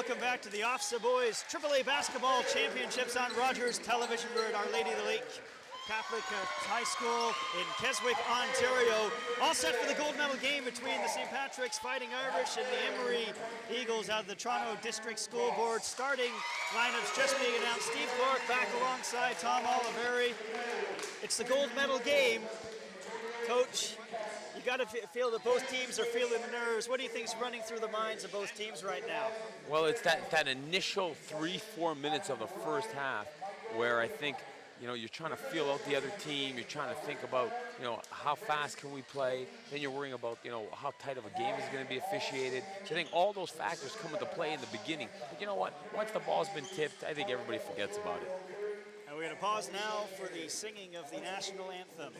welcome back to the OFSAA Boys AAA Basketball Championships on Rogers Television. We're at Our Lady of the Lake Catholic High School in Keswick, Ontario. All set for the gold medal game between the St. Patrick's Fighting Irish and the Emery Eagles out of the Toronto District School Board. Starting lineups just being announced. Steve Clark back alongside Tom Oliveri. It's the gold medal game. Coach, you got to feel that both teams are feeling the nerves. What do you think is running through the minds of both teams right now? Well, it's that initial 3-4 minutes of the first half where I think, you're trying to feel out the other team. You're trying to think about, how fast can we play. Then you're worrying about, how tight of a game is going to be officiated. So I think all those factors come into play in the beginning. But you know what? Once the ball's been tipped, I think everybody forgets about it. And we're going to pause now for the singing of the national anthem.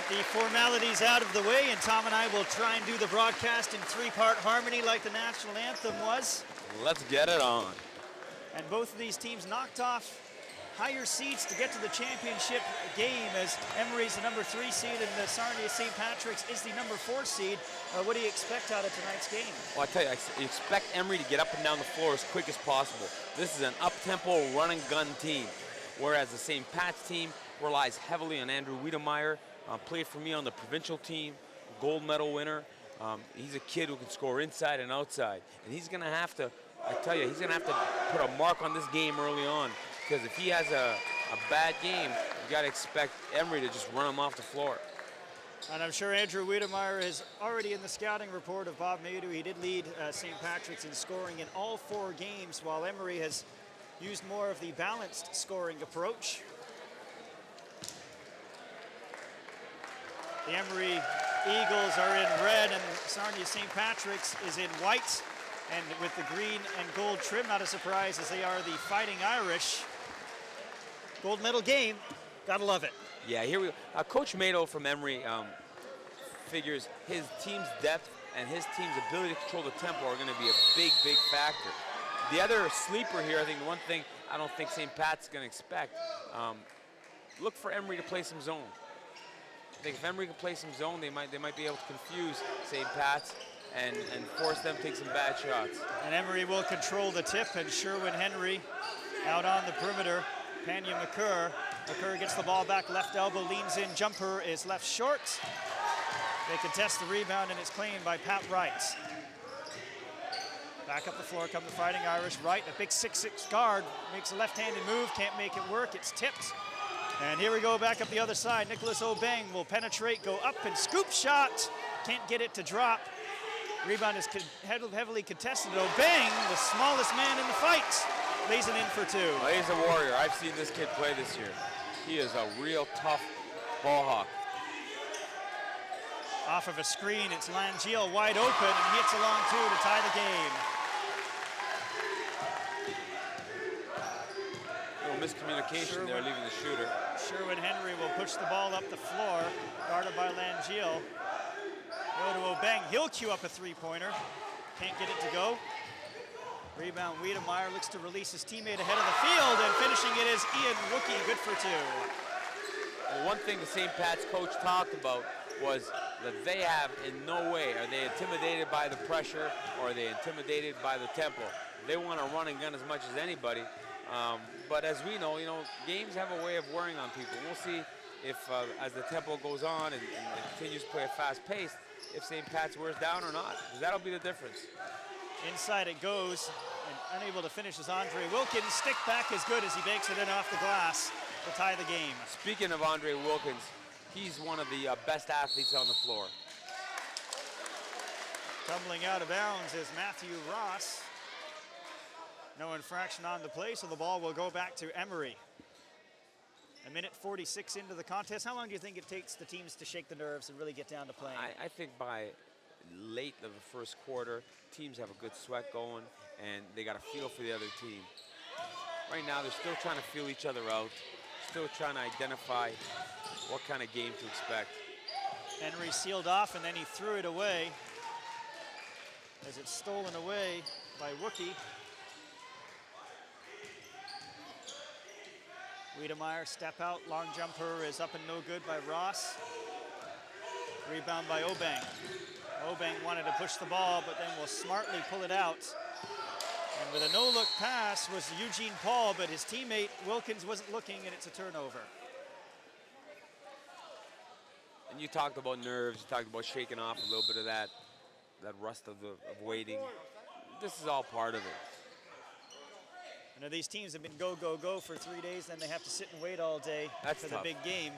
The formalities out of the way, and Tom and I will try and do the broadcast in three-part harmony like the national anthem was. Let's get it on. And both of these teams knocked off higher seeds to get to the championship game, as Emery's the number 3 seed and the Sarnia St. Patrick's is the number 4 seed. What do you expect out of tonight's game? Well, I tell you, I expect Emery to get up and down the floor as quick as possible. This is an up-tempo run-and-gun team, whereas the St. Pat's team relies heavily on Andrew Wiedemeyer. Played for me on the provincial team, gold medal winner. He's a kid who can score inside and outside. And he's going to have to, I tell you, he's going to have to put a mark on this game early on. Because if he has a bad game, you got to expect Emery to just run him off the floor. And I'm sure Andrew Wiedemeyer is already in the scouting report of Bob Maidu. He did lead St. Patrick's in scoring in all 4 games, while Emery has used more of the balanced scoring approach. The Emery Eagles are in red, and Sarnia St. Patrick's is in white, and with the green and gold trim. Not a surprise, as they are the Fighting Irish. Gold medal game, gotta love it. Yeah, here we go. Coach Maido from Emery figures his team's depth and his team's ability to control the tempo are going to be a big, big factor. The other sleeper here, I think the one thing I don't think St. Pat's going to expect, look for Emery to play some zone. I think if Emery can play some zone, they might be able to confuse St. Pat's and force them to take some bad shots. And Emery will control the tip, and Sherwin Henry out on the perimeter. Panya McCurr. McCurr gets the ball back, left elbow, leans in, jumper is left short. They contest the rebound, and it's claimed by Pat Wright. Back up the floor come the Fighting Irish. Wright, a big 6'6" guard, makes a left-handed move, can't make it work, it's tipped. And here we go back up the other side. Nicholas Obeng will penetrate, go up and scoop shot. Can't get it to drop. Rebound is heavily contested. Obeng, the smallest man in the fight, lays it in for 2. Well, he's a warrior. I've seen this kid play this year. He is a real tough ball hawk. Off of a screen, it's Langiel wide open, and he hits a long 2 to tie the game. miscommunication there, leaving the shooter. Sherwin Henry will push the ball up the floor, guarded by Langiel. Go to Obeng, he'll cue up a three-pointer. Can't get it to go. Rebound, Wiedemeyer looks to release his teammate ahead of the field, and finishing it is Ian Wookie, good for two. Well, one thing the St. Pat's coach talked about was that they have in no way are they intimidated by the pressure or are they intimidated by the tempo. They want to run and gun as much as anybody. But as we know, games have a way of wearing on people. We'll see if as the tempo goes on and continues to play a fast pace, if St. Pat's wears down or not, because that'll be the difference. Inside it goes, and unable to finish is Andre Wilkins. Stick back is good as he banks it in off the glass to tie the game. Speaking of Andre Wilkins, he's one of the best athletes on the floor. Tumbling out of bounds is Matthew Ross. No infraction on the play, so the ball will go back to Emery. A minute 46 into the contest. How long do you think it takes the teams to shake the nerves and really get down to playing? I think by late of the first quarter, teams have a good sweat going, and they got a feel for the other team. Right now, they're still trying to feel each other out, still trying to identify what kind of game to expect. Henry sealed off, and then he threw it away as it's stolen away by Wookie. Wiedemeyer, step out, long jumper is up and no good by Ross. Rebound by Obeng. Obeng wanted to push the ball, but then will smartly pull it out. And with a no-look pass was Eugene Paul, but his teammate Wilkins wasn't looking, and it's a turnover. And you talked about nerves, you talked about shaking off a little bit of that rust of waiting. This is all part of it. I know these teams have been go, go, go for 3 days, then they have to sit and wait all day for the big game.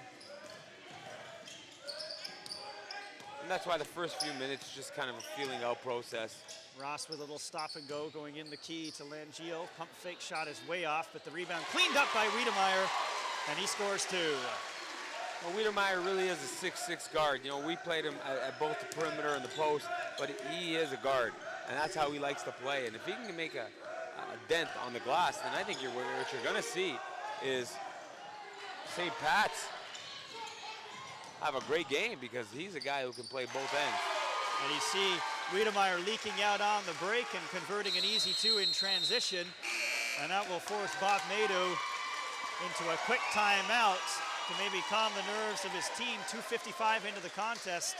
And that's why the first few minutes just kind of a feeling out process. Ross with a little stop and go going in the key to Langiel. Pump fake shot is way off, but the rebound cleaned up by Wiedemeyer, and he scores two. Well, Wiedemeyer really is a 6'6" guard. We played him at both the perimeter and the post, but he is a guard, and that's how he likes to play. And if he can make a dent on the glass, then I think what you're going to see is St. Pat's have a great game because he's a guy who can play both ends. And you see Wiedemeyer leaking out on the break and converting an easy two in transition. And that will force Bob Nadeau into a quick timeout to maybe calm the nerves of his team. 2:55 into the contest,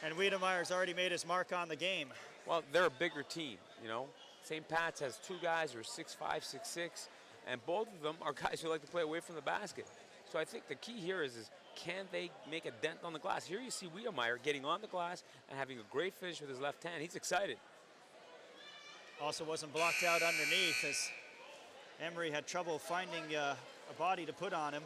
and Wiedemeyer's already made his mark on the game. Well, they're a bigger team, St. Pat's has two guys who are 6'5", 6'6", and both of them are guys who like to play away from the basket. So I think the key here is can they make a dent on the glass? Here you see Wiedemeyer getting on the glass and having a great finish with his left hand. He's excited. Also wasn't blocked out underneath as Emery had trouble finding a body to put on him.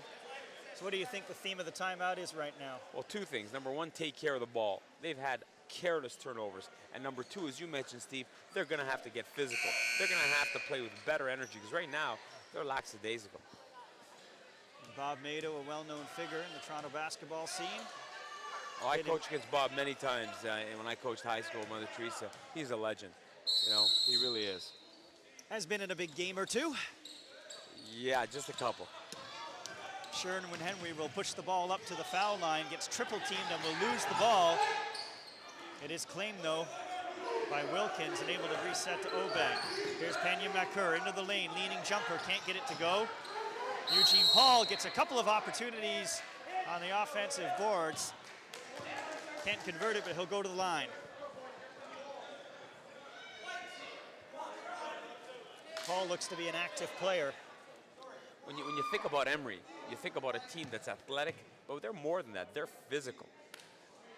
So what do you think the theme of the timeout is right now? Well, two things. Number one, take care of the ball. They've had careless turnovers. And number two, as you mentioned, Steve, they're going to have to get physical. They're going to have to play with better energy because right now they're lackadaisical. Bob Nadeau, a well-known figure in the Toronto basketball scene. Oh, I coached against Bob many times when I coached high school, Mother Teresa. He's a legend. He really is. Has been in a big game or two. Yeah, just a couple. Sherwin Henry will push the ball up to the foul line, gets triple teamed and will lose the ball. It is claimed though by Wilkins and able to reset to Obeng. Here's Pena Makur into the lane, leaning jumper, can't get it to go. Eugene Paul gets a couple of opportunities on the offensive boards. Can't convert it, but he'll go to the line. Paul looks to be an active player. When you think about Emery, you think about a team that's athletic, but they're more than that. They're physical.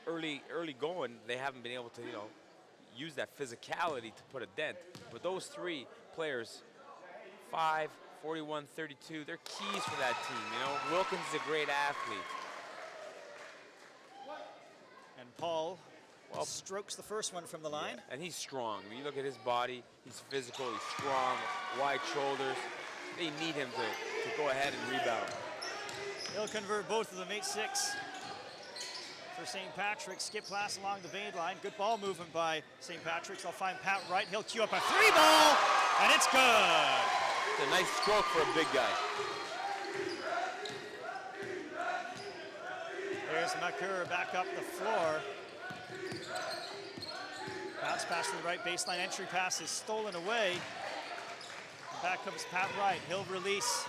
Early going, they haven't been able to, use that physicality to put a dent. But those three players, 5, 41, 32, they're keys for that team. Wilkins is a great athlete. And Paul strokes the first one from the line. Yeah, and he's strong. When you look at his body, he's physical, he's strong, wide shoulders. They need him to go ahead and rebound. He'll convert both of them, 8-6 for St. Patrick's. Skip pass along the baseline. Good ball movement by St. Patrick's. They'll find Pat Wright. He'll cue up a three ball, and it's good. It's a nice stroke for a big guy. Here's McCurr back up the floor. Bounce pass to the right baseline. Entry pass is stolen away. And back comes Pat Wright. He'll release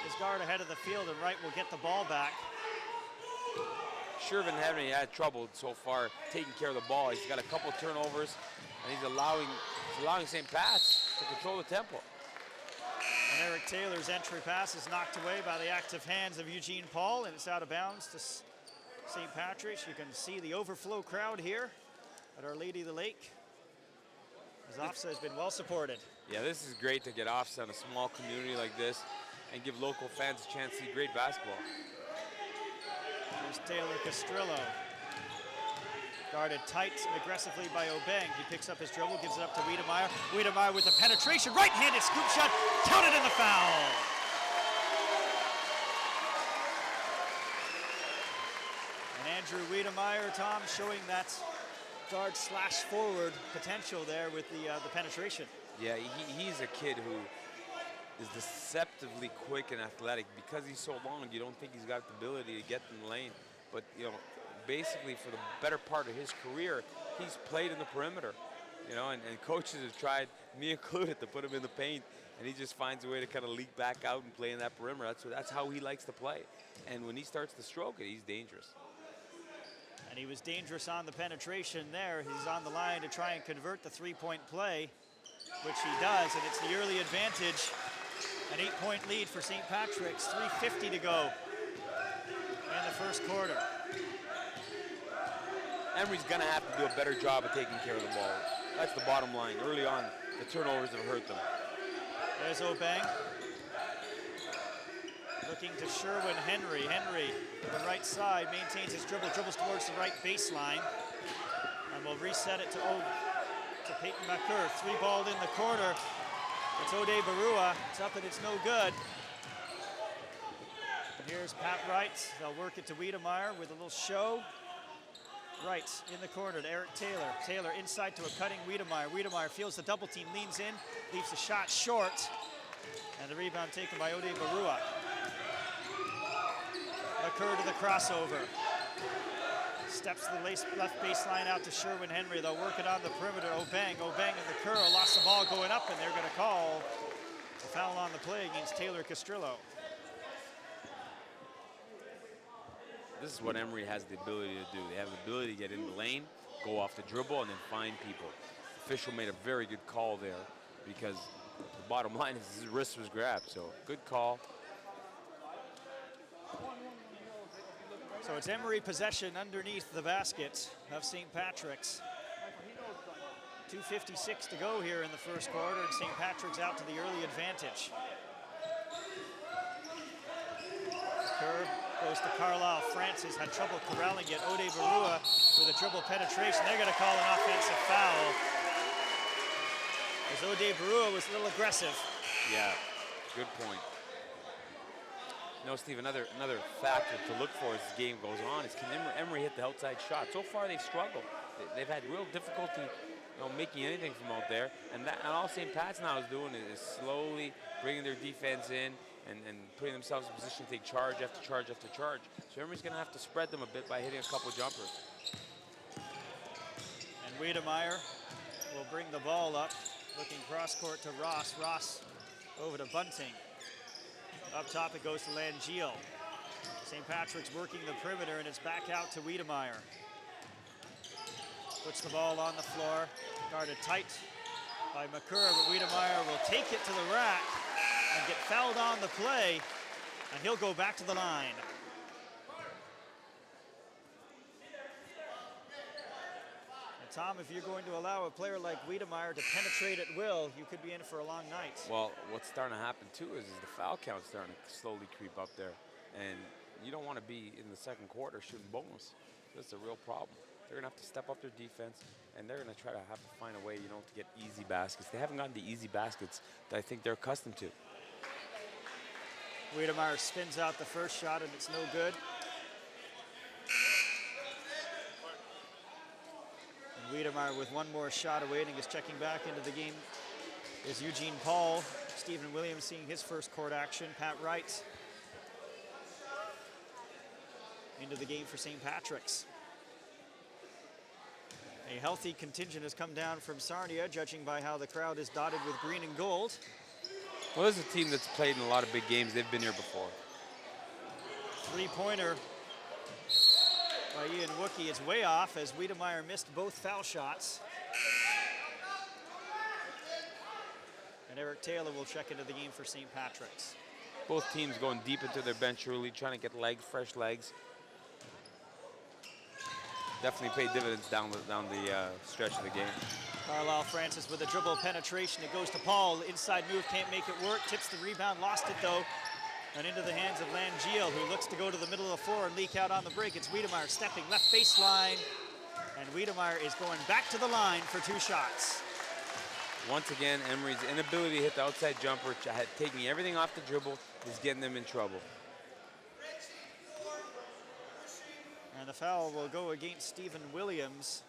his guard ahead of the field, and Wright will get the ball back. Shervin Henry had trouble so far taking care of the ball. He's got a couple turnovers, and he's allowing St. Pat's to control the tempo. And Eric Taylor's entry pass is knocked away by the active hands of Eugene Paul, and it's out of bounds to St. Patrick's. You can see the overflow crowd here at Our Lady of the Lake. As OFSAA has been well supported. Yeah, this is great to get OFSAA in a small community like this and give local fans a chance to see great basketball. Here's Taylor Castrillo. Guarded tight and aggressively by Obeng. He picks up his dribble, gives it up to Wiedemeyer. Wiedemeyer with the penetration, right-handed scoop shot, counted in the foul. And Andrew Wiedemeyer, Tom, showing that guard slash forward potential there with the penetration. Yeah, he's a kid who is deceptively quick and athletic. Because he's so long, you don't think he's got the ability to get in the lane. But, you know, basically for the better part of his career, he's played in the perimeter. You know, and coaches have tried, me included, to put him in the paint, and he just finds a way to kind of leak back out and play in that perimeter. That's how he likes to play. And when he starts to stroke it, he's dangerous. And he was dangerous on the penetration there. He's on the line to try and convert the three-point play, which he does, and it's the early advantage. An 8-point lead for St. Patrick's, 3:50 to go in the first quarter. Emery's going to have to do a better job of taking care of the ball. That's the bottom line. Early on, the turnovers have hurt them. There's Obeng. Looking to Sherwin Henry. Henry, to the right side, maintains his dribble, dribbles towards the right baseline. And we'll reset it to Peyton McCurr. Three balled in the corner. It's Ode Barua. It's up and it's no good. And here's Pat Wright. They'll work it to Wiedemeyer with a little show. Wright in the corner to Eric Taylor. Taylor inside to a cutting Wiedemeyer. Wiedemeyer feels the double team, leans in, leaves the shot short. And the rebound taken by Ode Barua. McCurr to the crossover. Steps to the left baseline out to Sherwin Henry. They'll work it on the perimeter. Obeng and the Curl lost the ball going up, and they're going to call a foul on the play against Taylor Castrillo. This is what Emery has the ability to do. They have the ability to get in the lane, go off the dribble, and then find people. The official made a very good call there because the bottom line is his wrist was grabbed, so good call. So it's Emery possession underneath the basket of St. Patrick's. 2:56 to go here in the first quarter, and St. Patrick's out to the early advantage. Curve goes to Carlisle. Francis had trouble corralling it. Ode Barua with a dribble penetration. They're going to call an offensive foul, as Ode Barua was a little aggressive. Yeah, good point. You know, Steve, another factor to look for as the game goes on is can Emery hit the outside shot. So far, they've struggled. They've had real difficulty, you know, making anything from out there. And all St. Pat's now is doing is slowly bringing their defense in and putting themselves in position to take charge after charge after charge. So Emery's going to have to spread them a bit by hitting a couple jumpers. And Wiedemeyer will bring the ball up, looking cross court to Ross. Ross over to Bunting. Up top it goes to Langeal. St. Patrick's working the perimeter, and it's back out to Wiedemeyer. Puts the ball on the floor, guarded tight by McCurr, but Wiedemeyer will take it to the rack and get fouled on the play, and he'll go back to the line. Tom, if you're going to allow a player like Wiedemeyer to penetrate at will, you could be in for a long night. Well, what's starting to happen too is the foul count's starting to slowly creep up there. And you don't want to be in the second quarter shooting bonus. That's a real problem. They're going to have to step up their defense, and they're going to try to have to find a way, you know, to get easy baskets. They haven't gotten the easy baskets that I think they're accustomed to. Wiedemeyer spins out the first shot, and it's no good. Wiedemeyer with one more shot awaiting is checking back into the game is Eugene Paul. Stephen Williams seeing his first court action. Pat Wright into the game for St. Patrick's. A healthy contingent has come down from Sarnia, judging by how the crowd is dotted with green and gold. Well, this is a team that's played in a lot of big games. They've been here before. Three-pointer by Ian Wookie is way off as Wiedemeyer missed both foul shots. And Eric Taylor will check into the game for St. Patrick's. Both teams going deep into their bench early, trying to get legs, fresh legs. Definitely paid dividends down the stretch of the game. Carlisle Francis with a dribble penetration. It goes to Paul. Inside move, can't make it work. Tips the rebound, lost it though. And into the hands of Langiel, who looks to go to the middle of the floor and leak out on the break. It's Wiedemeyer stepping left baseline. And Wiedemeyer is going back to the line for 2 shots. Once again, Emery's inability to hit the outside jumper, taking everything off the dribble, is getting them in trouble. And the foul will go against Stephen Williams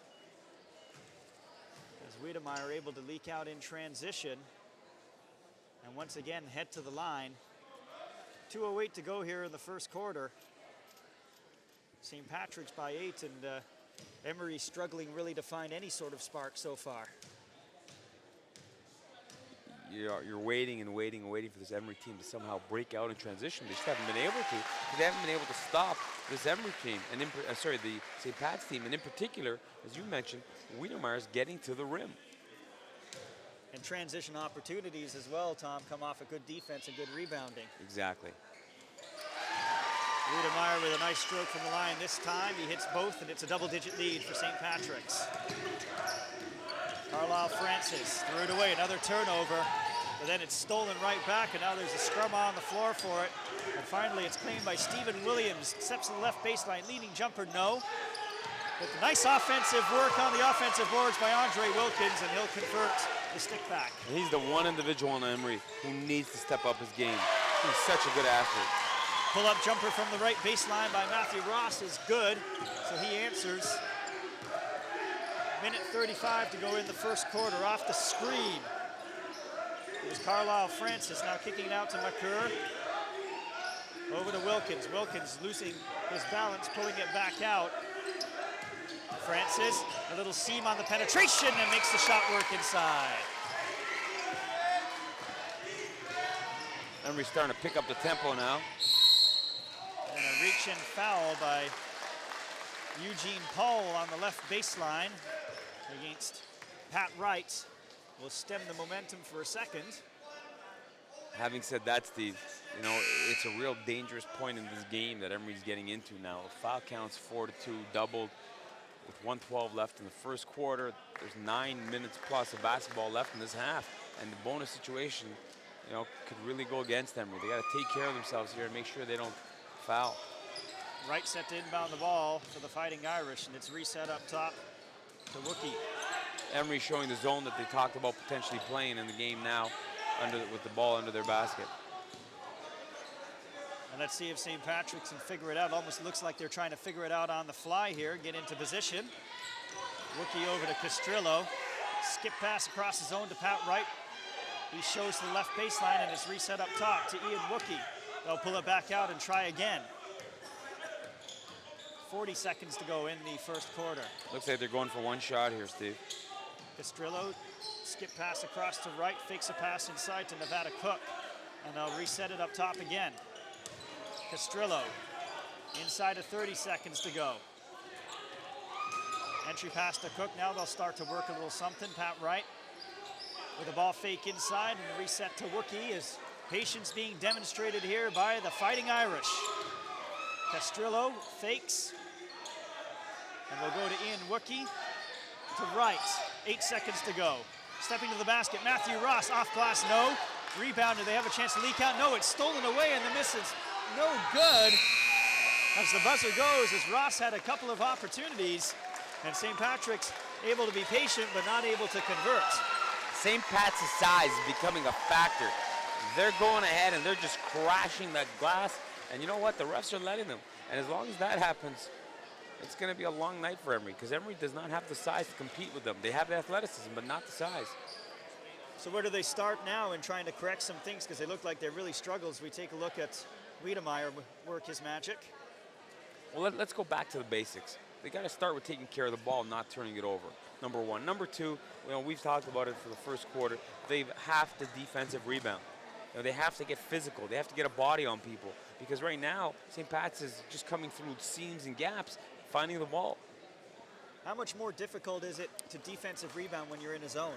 as Wiedemeyer able to leak out in transition. And once again, head to the line. 2:08 to go here in the first quarter. St. Patrick's by 8, and Emery struggling really to find any sort of spark so far. You're waiting and waiting and waiting for this Emery team to somehow break out in transition. They just haven't been able to. They haven't been able to stop this Emery team, and the St. Pat's team, and in particular, as you mentioned, Wiedemeyer's getting to the rim. And transition opportunities as well, Tom, come off a good defense and good rebounding. Exactly. Wiedemeyer with a nice stroke from the line this time. He hits both, and it's a double-digit lead for St. Patrick's. Carlisle Francis threw it away, another turnover, but then it's stolen right back, and now there's a scrum on the floor for it. And finally, it's claimed by Stephen Williams. Steps to the left baseline, leading jumper, no. But nice offensive work on the offensive boards by Andre Wilkins, and he'll convert the stick back. He's the one individual on Emery who needs to step up his game. He's such a good athlete. Pull-up jumper from the right baseline by Matthew Ross is good, so he answers. Minute 35 to go in the first quarter. Off the screen is Carlisle Francis, now kicking it out to McCurr. Over to Wilkins. Wilkins losing his balance, pulling it back out. Francis, a little seam on the penetration, and makes the shot work inside. Emery's starting to pick up the tempo now. And a reach-in foul by Eugene Paul on the left baseline against Pat Wright. Will stem the momentum for a second. Having said that, Steve, it's a real dangerous point in this game that Emery's getting into now. Foul counts 4-2, doubled with 1:12 left in the first quarter. There's 9 minutes plus of basketball left in this half, and the bonus situation, could really go against Emery. They got to take care of themselves here and make sure they don't foul. Wright set to inbound the ball for the Fighting Irish, and it's reset up top to Wookie. Emery showing the zone that they talked about potentially playing in the game now, with the ball under their basket. And let's see if St. Patrick's can figure it out. Almost looks like they're trying to figure it out on the fly here, get into position. Wookie over to Castrillo. Skip pass across the zone to Pat Wright. He shows to the left baseline, and it's reset up top to Ian Wookie. They'll pull it back out and try again. 40 seconds to go in the first quarter. Looks like they're going for one shot here, Steve. Castrillo, skip pass across to right, fakes a pass inside to Nevada Cook, and they'll reset it up top again. Castrillo, inside of 30 seconds to go. Entry pass to Cook, now they'll start to work a little something. Pat Wright with a ball fake inside, and reset to Wookie as patience being demonstrated here by the Fighting Irish. Castrillo fakes, and we'll go to Ian Wookie to Wright. 8 seconds to go. Stepping to the basket, Matthew Ross off glass, no. Rebound, do they have a chance to leak out? No, it's stolen away, and the miss is no good. As the buzzer goes, as Ross had a couple of opportunities, and St. Patrick's able to be patient, but not able to convert. St. Pat's size is becoming a factor. They're going ahead, and they're just crashing that glass, and you know what? The refs are letting them. And as long as that happens, it's going to be a long night for Emery, because Emery does not have the size to compete with them. They have the athleticism, but not the size. So where do they start now in trying to correct some things, because they look like they really struggle as we take a look at Wiedemeyer work his magic. Well, let's go back to the basics. They got to start with taking care of the ball, not turning it over. Number one. Number two, we've talked about it for the first quarter. They have to defensive rebound. They have to get physical. They have to get a body on people because right now St. Pat's is just coming through seams and gaps, finding the ball. How much more difficult is it to defensive rebound when you're in a zone?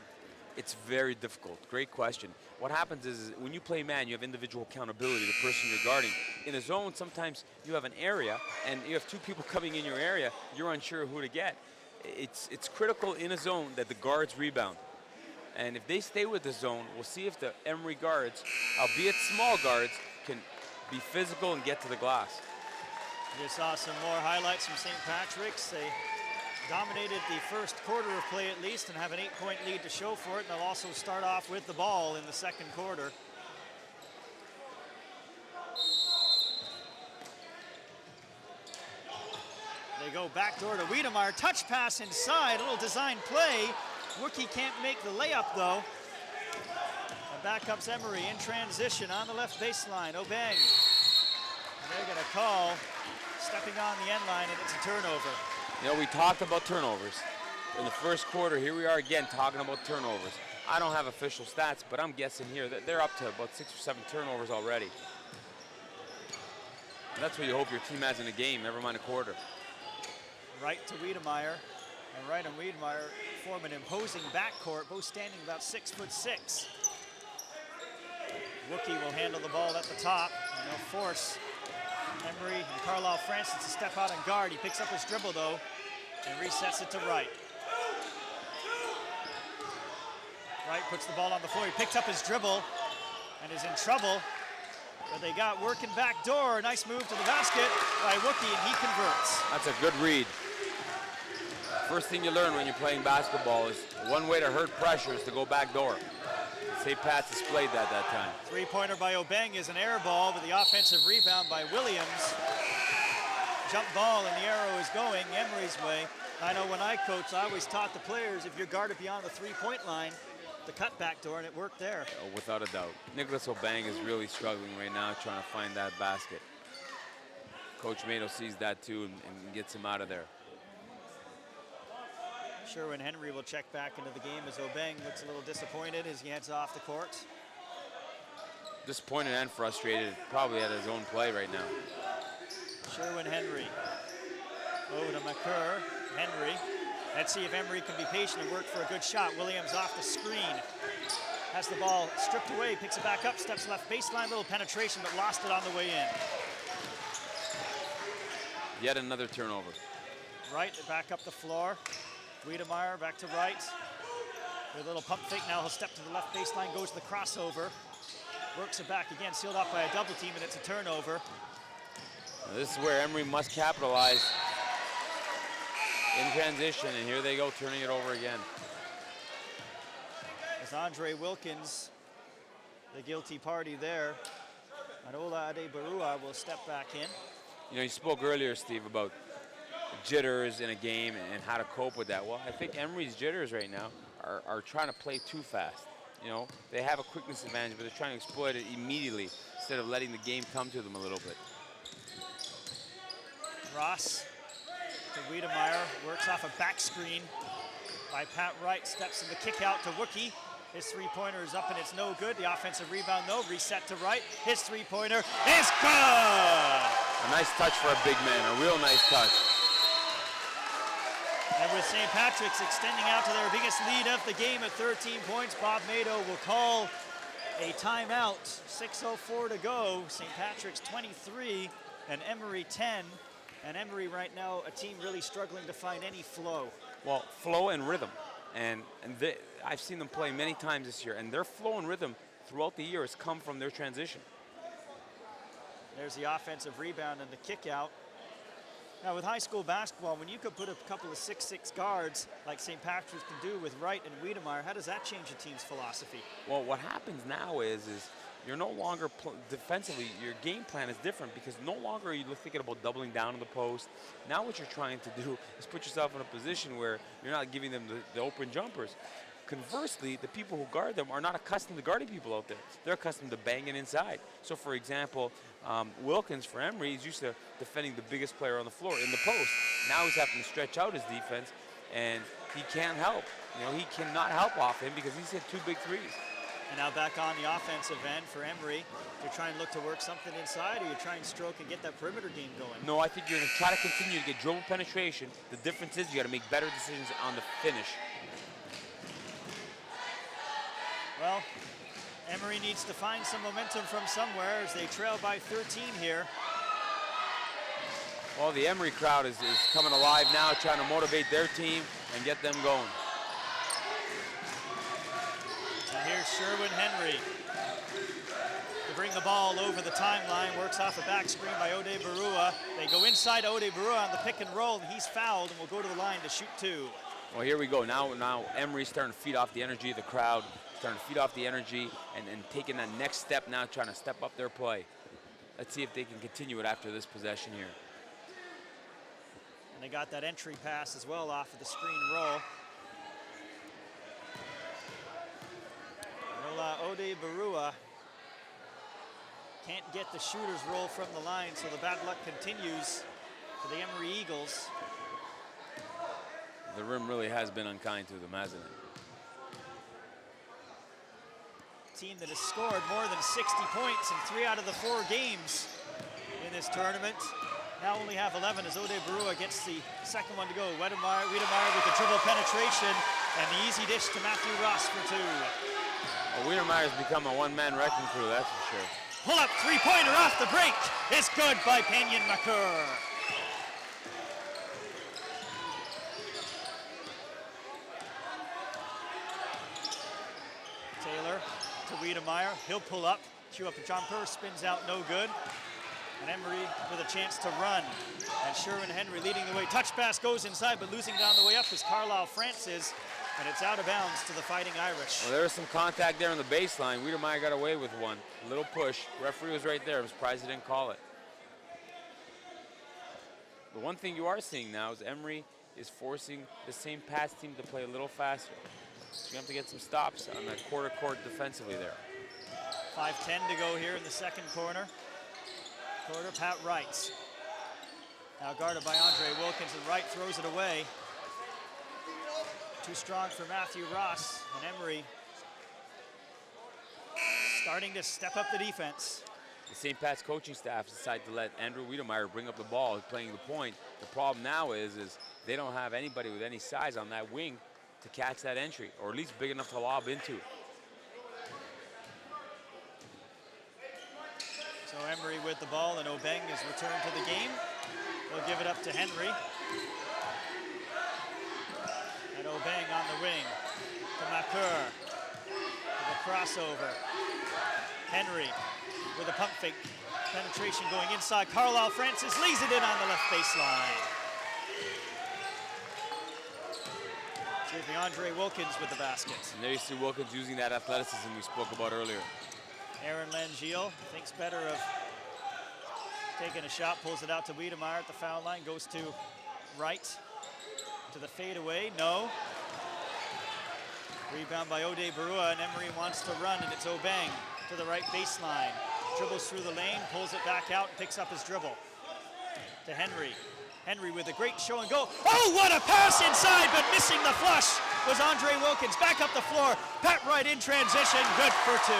It's very difficult. Great question. What happens is when you play man, you have individual accountability, the person you're guarding. In a zone, sometimes you have an area, and you have two people coming in your area. You're unsure who to get. It's critical in a zone that the guards rebound. And if they stay with the zone, we'll see if the Emery guards, albeit small guards, can be physical and get to the glass. We saw some more highlights from St. Patrick's. They dominated the first quarter of play at least and have an 8-point lead to show for it. And they'll also start off with the ball in the second quarter. They go backdoor to Wiedemeyer. Touch pass inside, a little design play. Wookie can't make the layup though. And back comes Emery in transition on the left baseline. Obeng. And they're going to call stepping on the end line, and it's a turnover. We talked about turnovers in the first quarter. Here we are again talking about turnovers. I don't have official stats, but I'm guessing here that they're up to about 6 or 7 turnovers already. And that's what you hope your team has in a game, never mind a quarter. Right to Wiedemeyer, and Wright and Wiedemeyer form an imposing backcourt, both standing about 6'6". Wookie will handle the ball at the top, and they'll force Emery and Carlisle Francis to step out and guard. He picks up his dribble though, and resets it to Wright. Wright puts the ball on the floor. He picked up his dribble and is in trouble, but they got working back door. Nice move to the basket by Wookie, and he converts. That's a good read. First thing you learn when you're playing basketball is one way to hurt pressure is to go back door. St. Pat's displayed that time. Three-pointer by Obeng is an air ball, but the offensive rebound by Williams. Jump ball, and the arrow is going Emery's way. I know when I coached, I always taught the players, if you're guarded beyond the three-point line, the cut back door, and it worked there. Oh, without a doubt. Nicholas Obeng is really struggling right now trying to find that basket. Coach Mato sees that too and gets him out of there. Sherwin Henry will check back into the game as Obeng looks a little disappointed as he heads off the court. Disappointed and frustrated, probably at his own play right now. Sherwin Henry. Oh, to McCurr. Henry. Let's see if Emery can be patient and work for a good shot. Williams off the screen. Has the ball stripped away, picks it back up, steps left baseline, little penetration, but lost it on the way in. Yet another turnover. Wright back up the floor. Wiedemeyer back to Wright. With a little pump fake now, he'll step to the left baseline, goes to the crossover. Works it back again, sealed off by a double team, and it's a turnover. Now this is where Emery must capitalize in transition, and here they go, turning it over again. As Andre Wilkins, the guilty party there, and Ola Adebarua will step back in. You spoke earlier, Steve, about jitters in a game and how to cope with that. Well, I think Emery's jitters right now are trying to play too fast. They have a quickness advantage, but they're trying to exploit it immediately instead of letting the game come to them a little bit. Ross to Wiedemeyer, works off a back screen by Pat Wright, steps in the kick out to Wookie. His three-pointer is up and it's no good. The offensive rebound though, reset to Wright. His three-pointer is good! A nice touch for a big man, a real nice touch. And with St. Patrick's extending out to their biggest lead of the game at 13 points, Bob Mato will call a timeout. 6:04 to go. St. Patrick's 23 and Emery 10. And Emery right now, a team really struggling to find any flow. Well, flow and rhythm. And I've seen them play many times this year, and their flow and rhythm throughout the year has come from their transition. There's the offensive rebound and the kick out. Now with high school basketball, when you could put a couple of 6'6" guards like St. Patrick's can do with Wright and Wiedemeyer, how does that change a team's philosophy? Well, what happens now is you're no longer defensively, your game plan is different because no longer are you thinking about doubling down on the post. Now what you're trying to do is put yourself in a position where you're not giving them the open jumpers. Conversely, the people who guard them are not accustomed to guarding people out there. They're accustomed to banging inside. So, for example, Wilkins for Emery is used to defending the biggest player on the floor in the post. Now he's having to stretch out his defense, and he can't help. You know, he cannot help off him because he's hit 2 big threes. And now back on the offensive end for Emery. You're trying to look to work something inside, or you're trying to stroke and get that perimeter game going? No, I think you're going to try to continue to get dribble penetration. The difference is you got to make better decisions on the finish. Well, Emery needs to find some momentum from somewhere as they trail by 13 here. Well, the Emery crowd is coming alive now, trying to motivate their team and get them going. And here's Sherwin Henry to bring the ball over the timeline. Works off a back screen by Ode Barua. They go inside Ode Barua on the pick and roll, and he's fouled and will go to the line to shoot 2. Well, here we go. Now Emery's starting to feed off the energy of the crowd, starting to feed off the energy and taking that next step now, trying to step up their play. Let's see if they can continue it after this possession here. And they got that entry pass as well off of the screen roll. Ode Barua can't get the shooter's roll from the line, so the bad luck continues for the Emery Eagles. The rim really has been unkind to them, hasn't it? Team that has scored more than 60 points in 3 out of the 4 games in this tournament. Now only have 11 as Ode Barua gets the second one to go. Wiedemeyer with the dribble penetration and the easy dish to Matthew Ross for 2. Well, Wiedemeyer's become a one-man wrecking crew, that's for sure. Pull up three-pointer off the break is good by Penyon McCurr. Taylor to Wiedemeyer. He'll pull up. Chew up to John Purr, spins out, no good. And Emery with a chance to run. And Sherwin Henry leading the way. Touch pass goes inside, but losing it on the way up is Carlisle Francis. And it's out of bounds to the Fighting Irish. Well, there was some contact there on the baseline. Wiedemeyer got away with one. A little push. Referee was right there. I'm surprised he didn't call it. The one thing you are seeing now is Emery is forcing the same pass team to play a little faster. So you have to get some stops on that quarter court defensively there. 5:10 to go here in the second quarter. Pat Wright. Now guarded by Andre Wilkins, and Wright throws it away. Too strong for Matthew Ross, and Emery starting to step up the defense. The St. Pat's coaching staff decided to let Andrew Wiedemeyer bring up the ball, playing the point. The problem now is they don't have anybody with any size on that wing to catch that entry, or at least big enough to lob into. So Emery with the ball, and Obeng is returned to the game. They'll give it up to Henry. And Obeng on the wing to Makur. With a crossover. Henry with a pump fake. Penetration going inside. Carlisle Francis lays it in on the left baseline. Excuse me, Andre Wilkins with the basket. And there you see Wilkins using that athleticism we spoke about earlier. Aaron Langiel thinks better of taking a shot, pulls it out to Wiedemeyer at the foul line, goes to Wright, to the fadeaway, no. Rebound by Ode Barua, and Emery wants to run, and it's Obeng to the right baseline. Dribbles through the lane, pulls it back out, and picks up his dribble. To Henry. Henry with a great show and go. Oh, what a pass inside, but missing the flush was Andre Wilkins. Back up the floor, Pat Wright in transition, good for 2.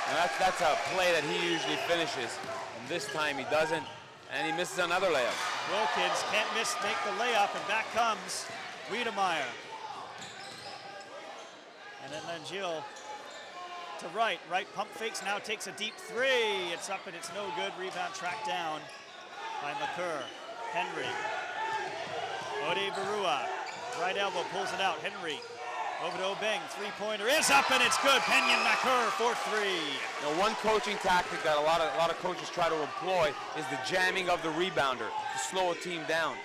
And that's a play that he usually finishes. And this time he doesn't, and he misses another layup. Wilkins can't make the layup, and back comes Wiedemeyer. And then Langiel to Wright. Wright pump fakes, now takes a deep 3. It's up and it's no good. Rebound tracked down by McCurr. Henry. Ode Barua. Right elbow pulls it out. Henry. Over to Obeng, three-pointer is up and it's good. Penyon McCurr for 3. Now, one coaching tactic that a lot of coaches try to employ is the jamming of the rebounder to slow a team down.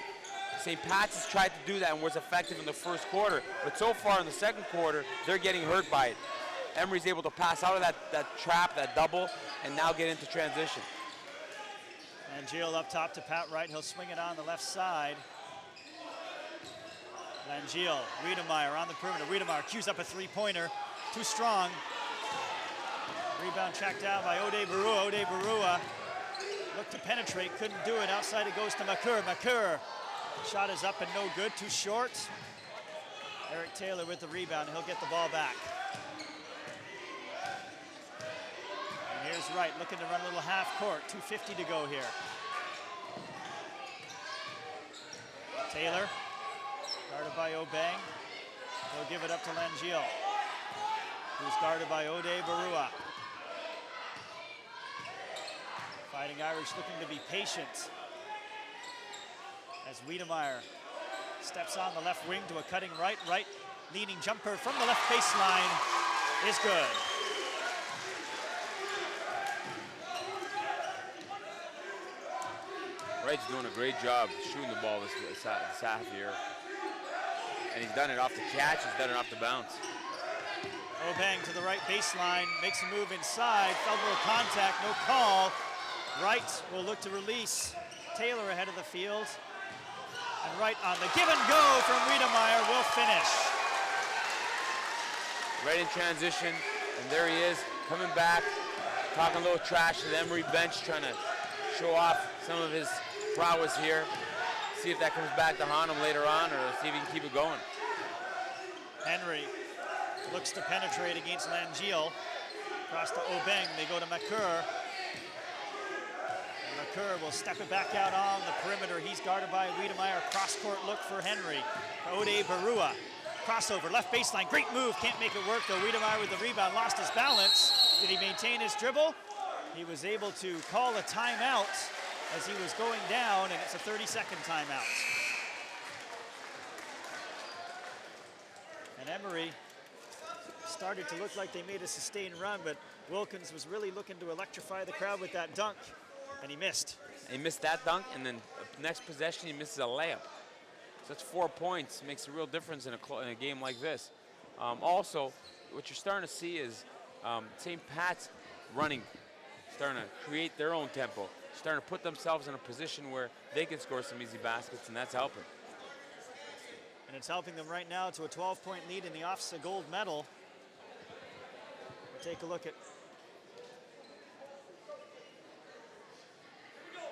St. Pat's has tried to do that and was effective in the first quarter, but so far in the second quarter, they're getting hurt by it. Emery's able to pass out of that trap, that double, and now get into transition. And Gill up top to Pat Wright. He'll swing it on the left side. Langeal, Wiedemeyer on the perimeter. Wiedemeyer cues up a three-pointer, too strong. Rebound tracked down by Ode Barua. Ode Barua looked to penetrate, couldn't do it. Outside it goes to Makur. Makur, shot is up and no good, too short. Eric Taylor with the rebound, he'll get the ball back. And here's Wright looking to run a little half court, 2:50 to go here. Taylor, guarded by Obeng. He'll give it up to Langeal, who's guarded by Ode Barua. Fighting Irish looking to be patient as Wiedemeyer steps on the left wing to a cutting right. Right leaning jumper from the left baseline is good. Wright's doing a great job shooting the ball this half here. And he's done it off the catch, he's done it off the bounce. Obeng to the right baseline, makes a move inside, elbow contact, no call. Wright will look to release Taylor ahead of the field. And Wright on the give and go from Wiedemeyer will finish. Right in transition, and there he is, coming back, talking a little trash to the Emery bench, trying to show off some of his prowess here. See if that comes back to haunt him later on, or see if he can keep it going. Henry looks to penetrate against Langeal. Across to Obeng, they go to Makur. Makur will step it back out on the perimeter. He's guarded by Wiedemeyer. Cross-court look for Henry. Ode Barua, crossover, left baseline, great move. Can't make it work though. Wiedemeyer with the rebound, lost his balance. Did he maintain his dribble? He was able to call a timeout as he was going down, and it's a 30-second timeout. And Emery started to look like they made a sustained run, but Wilkins was really looking to electrify the crowd with that dunk, and he missed. He missed that dunk, and then next possession he misses a layup. So that's 4 points, makes a real difference in a game like this. Also, what you're starting to see is St. Pat's running, starting to create their own tempo, starting to put themselves in a position where they can score some easy baskets, and that's helping. And it's helping them right now to a 12-point lead in the OFSAA gold medal. We'll take a look at,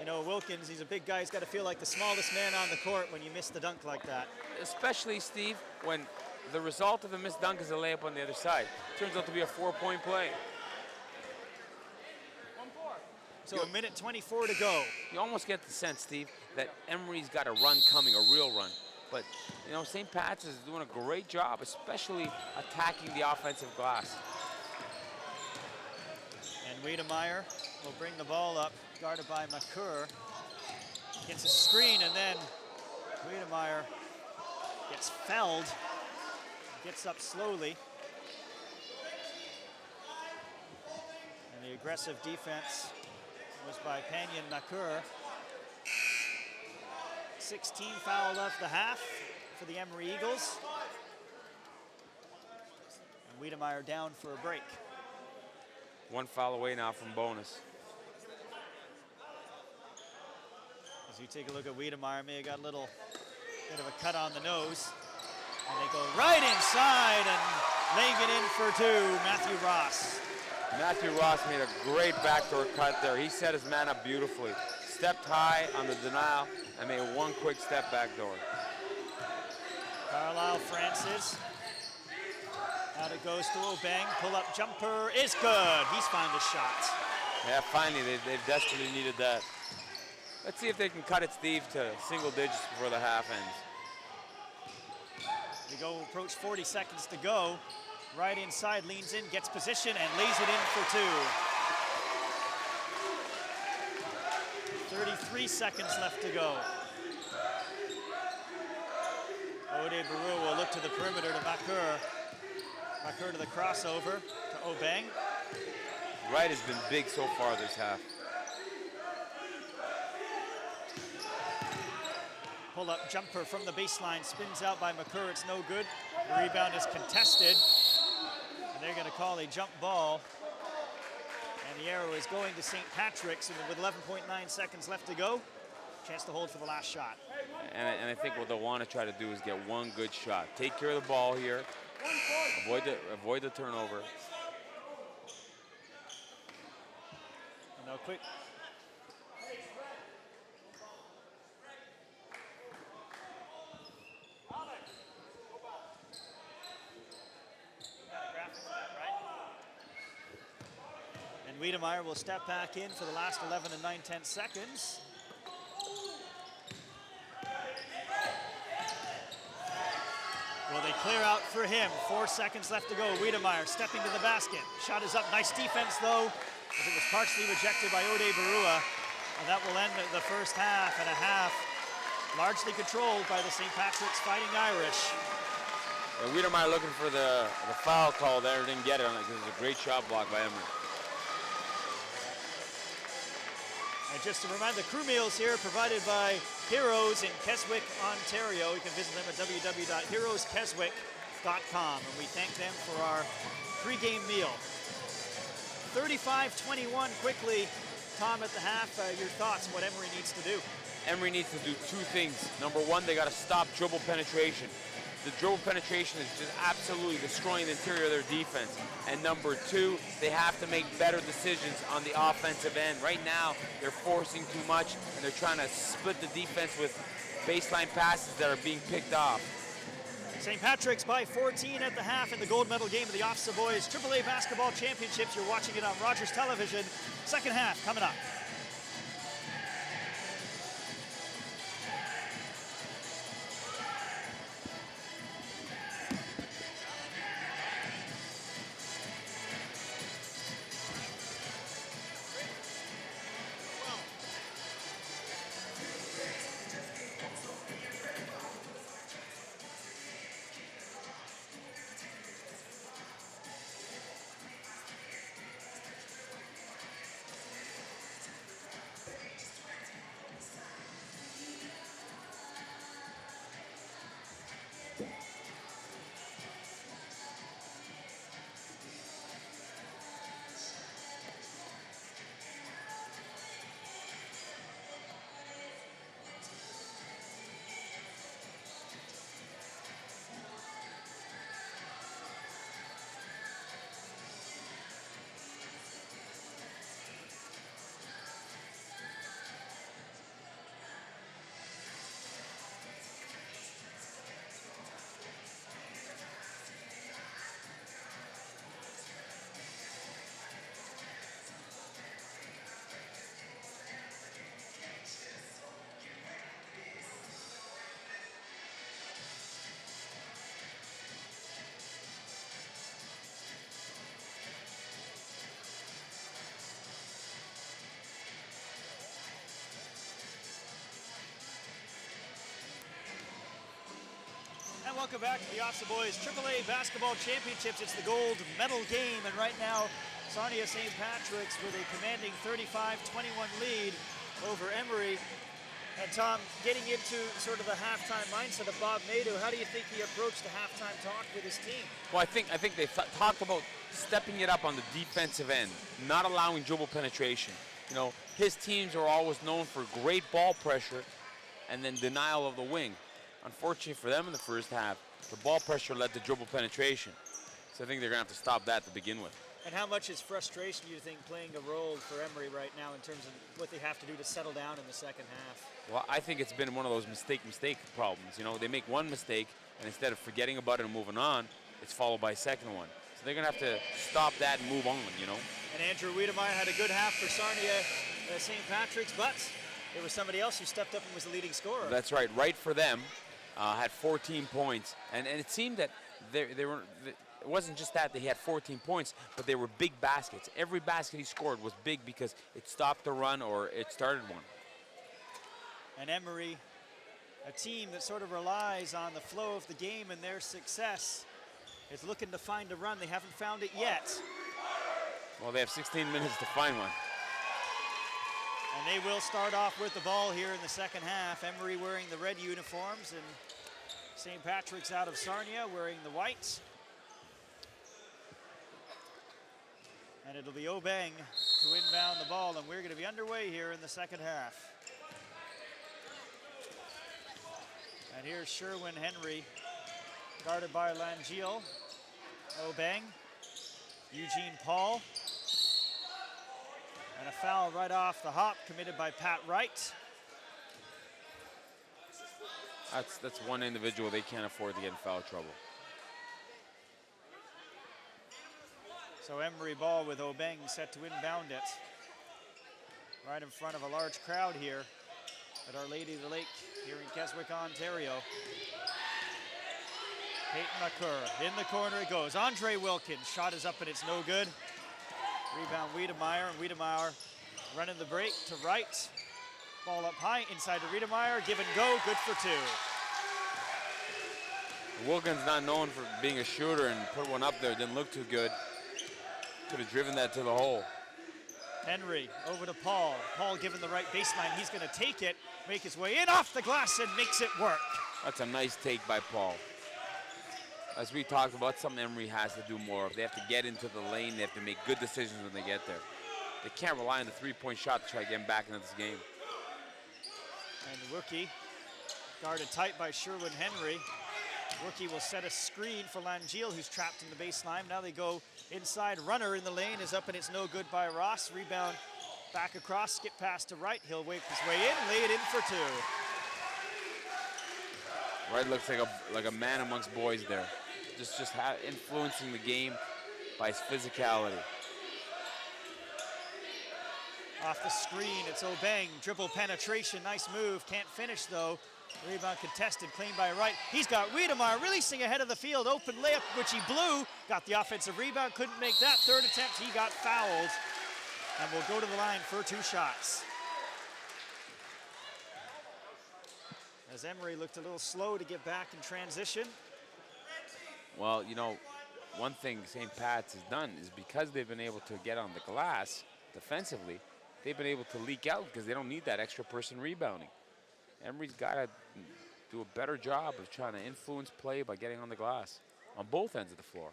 you know, Wilkins, he's a big guy. He's got to feel like the smallest man on the court when you miss the dunk like that. Especially, Steve, when the result of a missed dunk is a layup on the other side. Turns out to be a 4-point play. So a minute 24 to go. You almost get the sense, Steve, that Emery's got a run coming, a real run. But, you know, St. Pat's is doing a great job, especially attacking the offensive glass. And Wiedemeyer will bring the ball up, guarded by Makur. Gets a screen, and then Wiedemeyer gets fouled. Gets up slowly. And the aggressive defense was by Panyan Makur. 16 foul left the half for the Emery Eagles. And Wiedemeyer down for a break. 1 foul away now from bonus. As you take a look at Wiedemeyer, may have got a little bit of a cut on the nose. And they go right inside and laying it in for two, Matthew Ross. Matthew Ross made a great backdoor cut there. He set his man up beautifully. Stepped high on the denial and made one quick step backdoor. Carlisle Francis. Out it goes to Obeng. Pull-up jumper is good. He's found a shot. Yeah, finally, they've desperately needed that. Let's see if they can cut it, Steve, to single digits before the half ends. We go approach 40 seconds to go. Right inside, leans in, gets position, and lays it in for two. 33 seconds left to go. Ode Barua will look to the perimeter to Makur. Makur to the crossover to Obeng. Wright has been big so far this half. Pull-up jumper from the baseline, spins out by Makur, it's no good. The rebound is contested, and they're gonna call a jump ball. And the arrow is going to St. Patrick's, and with 11.9 seconds left to go, Chance to hold for the last shot. And I think what they'll want to try to do is get one good shot. Take care of the ball here. Avoid the turnover. And now quick. And Wiedemeyer will step back in for the last 11 and 9/10 seconds. Well, they clear out for him. 4 seconds left to go. Wiedemeyer stepping to the basket. Shot is up. Nice defense, though. It was partially rejected by Ode Barua. And that will end the first half, and a half largely controlled by the St. Patrick's Fighting Irish. And Wiedemeyer looking for the foul call there. Didn't get it on it because it was a great shot block by Emery. And just to remind, the crew meals here provided by Heroes in Keswick, Ontario. You can visit them at www.heroeskeswick.com. And we thank them for our pregame meal. 35-21 quickly. Tom, at the half, your thoughts on what Emery needs to do? Emery needs to do two things. Number one, they got to stop dribble penetration. The dribble penetration is just absolutely destroying the interior of their defense. And number two, they have to make better decisions on the offensive end. Right now, they're forcing too much, and they're trying to split the defense with baseline passes that are being picked off. St. Patrick's by 14 at the half in the gold medal game of the OFSAA Boys AAA Basketball Championships. You're watching it on Rogers Television. Second half coming up. And welcome back to the OFSAA Boys AAA Basketball Championships. It's the gold medal game, and right now, Sarnia St. Patrick's with a commanding 35-21 lead over Emery. And Tom, getting into sort of the halftime mindset of Bob Nadeau, how do you think he approached the halftime talk with his team? Well, I think they talked about stepping it up on the defensive end, not allowing dribble penetration. You know, his teams are always known for great ball pressure and then denial of the wing. Unfortunately for them in the first half, the ball pressure led to dribble penetration. So I think they're going to have to stop that to begin with. And how much is frustration, do you think, playing a role for Emery right now in terms of what they have to do to settle down in the second half? Well, I think it's been one of those mistake problems. You know, they make one mistake, and instead of forgetting about it and moving on, it's followed by a second one. So they're going to have to stop that and move on, you know. And Andrew Wiedemeyer had a good half for Sarnia St. Patrick's, but there was somebody else who stepped up and was the leading scorer. That's right for them. Had 14 points, and it seemed that it wasn't just that they had 14 points, but they were big baskets. Every basket he scored was big because it stopped a run or it started one. And Emery, a team that sort of relies on the flow of the game and their success, is looking to find a run. They haven't found it yet. Well, they have 16 minutes to find one. And they will start off with the ball here in the second half. Emery wearing the red uniforms and St. Patrick's out of Sarnia wearing the whites. And it'll be Obeng to inbound the ball, and we're going to be underway here in the second half. And here's Sherwin Henry, guarded by Langeal. Obeng, Eugene Paul. And a foul right off the hop committed by Pat Wright. That's one individual they can't afford to get in foul trouble. So Emery ball with Obeng set to inbound it. Right in front of a large crowd here at Our Lady of the Lake here in Keswick, Ontario. Peyton McCurr, in the corner it goes. Andre Wilkins, shot is up and it's no good. Rebound Wiedemeyer, and Wiedemeyer running the break to Wright. Ball up high, inside to Wiedemeyer, give and go, good for two. Wilkins not known for being a shooter and put one up there, didn't look too good. Could have driven that to the hole. Henry over to Paul. Paul given the right baseline, he's gonna take it, make his way in off the glass and makes it work. That's a nice take by Paul. As we talked about, something Emery has to do more of. They have to get into the lane, they have to make good decisions when they get there. They can't rely on the three-point shot to try to get him back into this game. And Wookie, guarded tight by Sherwin Henry. Wookie will set a screen for Langeal, who's trapped in the baseline. Now they go inside. Runner in the lane is up and it's no good by Ross. Rebound back across, skip pass to Wright. He'll wake his way in, lay it in for two. Wright looks like a man amongst boys there. Just influencing the game by his physicality. Off the screen, it's Obeng. Dribble penetration, nice move. Can't finish though. Rebound contested, claimed by Wright. He's got Wiedemeyer releasing ahead of the field. Open layup, which he blew. Got the offensive rebound, couldn't make that. Third attempt, he got fouled. And will go to the line for two shots. As Emery looked a little slow to get back in transition. Well, you know, one thing St. Pat's has done is because they've been able to get on the glass defensively, they've been able to leak out because they don't need that extra person rebounding. Emery's got to do a better job of trying to influence play by getting on the glass on both ends of the floor.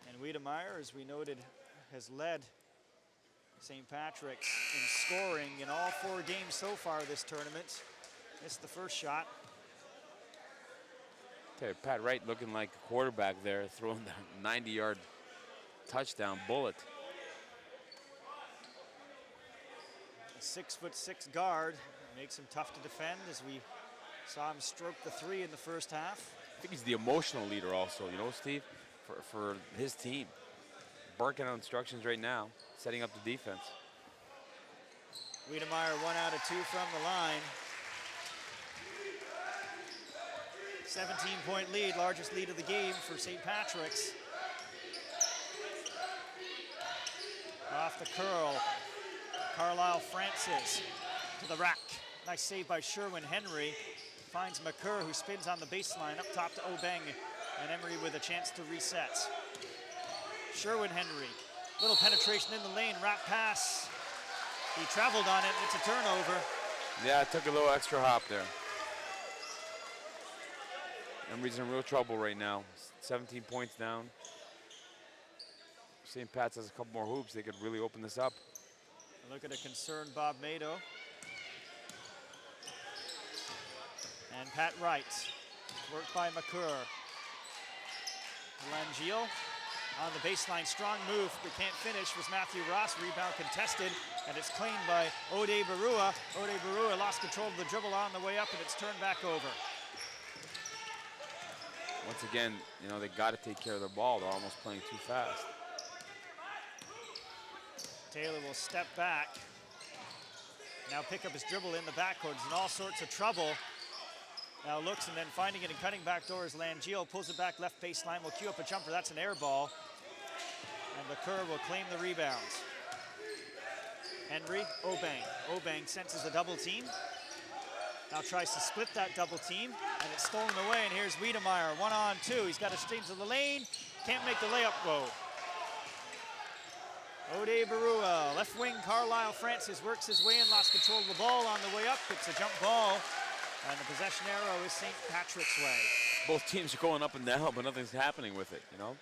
And Wiedemeyer, as we noted, has led St. Patrick's in scoring in all 4 games so far this tournament. Missed the first shot. Pat Wright looking like a quarterback there, throwing the 90-yard touchdown bullet. A 6'6" guard makes him tough to defend, as we saw him stroke the 3 in the first half. I think he's the emotional leader also, you know, Steve, for his team. Barking out instructions right now, setting up the defense. Wiedemeyer 1 out of 2 from the line. 17-point lead, largest lead of the game for St. Patrick's. Off the curl, Carlisle Francis to the rack. Nice save by Sherwin Henry. Finds McCurr, who spins on the baseline, up top to Obeng, and Emery with a chance to reset. Sherwin Henry, little penetration in the lane, wrap pass. He traveled on it, it's a turnover. Yeah, it took a little extra hop there. Emery's in real trouble right now. 17 points down. St. Pat's has a couple more hoops. They could really open this up. Look at a concerned Bob Mado. And Pat Wright, worked by McCurr. Langeal on the baseline, strong move, but can't finish, was Matthew Ross. Rebound contested, and it's claimed by Ode Barua. Ode Barua lost control of the dribble on the way up, and it's turned back over. Once again, you know, they got to take care of their ball. They're almost playing too fast. Taylor will step back. Now pick up his dribble in the backcourt. He's in all sorts of trouble. Now looks and then finding it and cutting back door is Langeal. Pulls it back left baseline. Will cue up a jumper. That's an air ball. And McCurr will claim the rebounds. Henry, Obeng. Obeng senses a double team. Now tries to split that double team, and it's stolen away, and here's Wiedemeyer, 1-on-2. He's got to stay into the lane, can't make the layup go. Ode Barua, left wing, Carlisle Francis works his way in, lost control of the ball on the way up. It's a jump ball, and the possession arrow is St. Patrick's way. Both teams are going up and down, but nothing's happening with it, you know?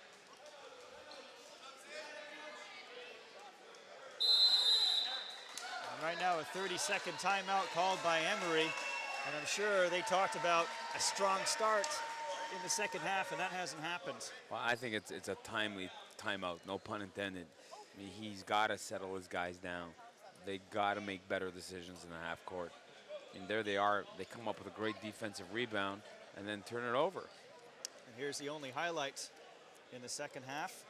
And right now, a 30-second timeout called by Emery And I'm sure they talked about a strong start in the second half, and that hasn't happened. Well, I think it's a timely timeout, no pun intended. I mean, he's got to settle his guys down. They got to make better decisions in the half court. And there they are. They come up with a great defensive rebound and then turn it over. And here's the only highlight in the second half.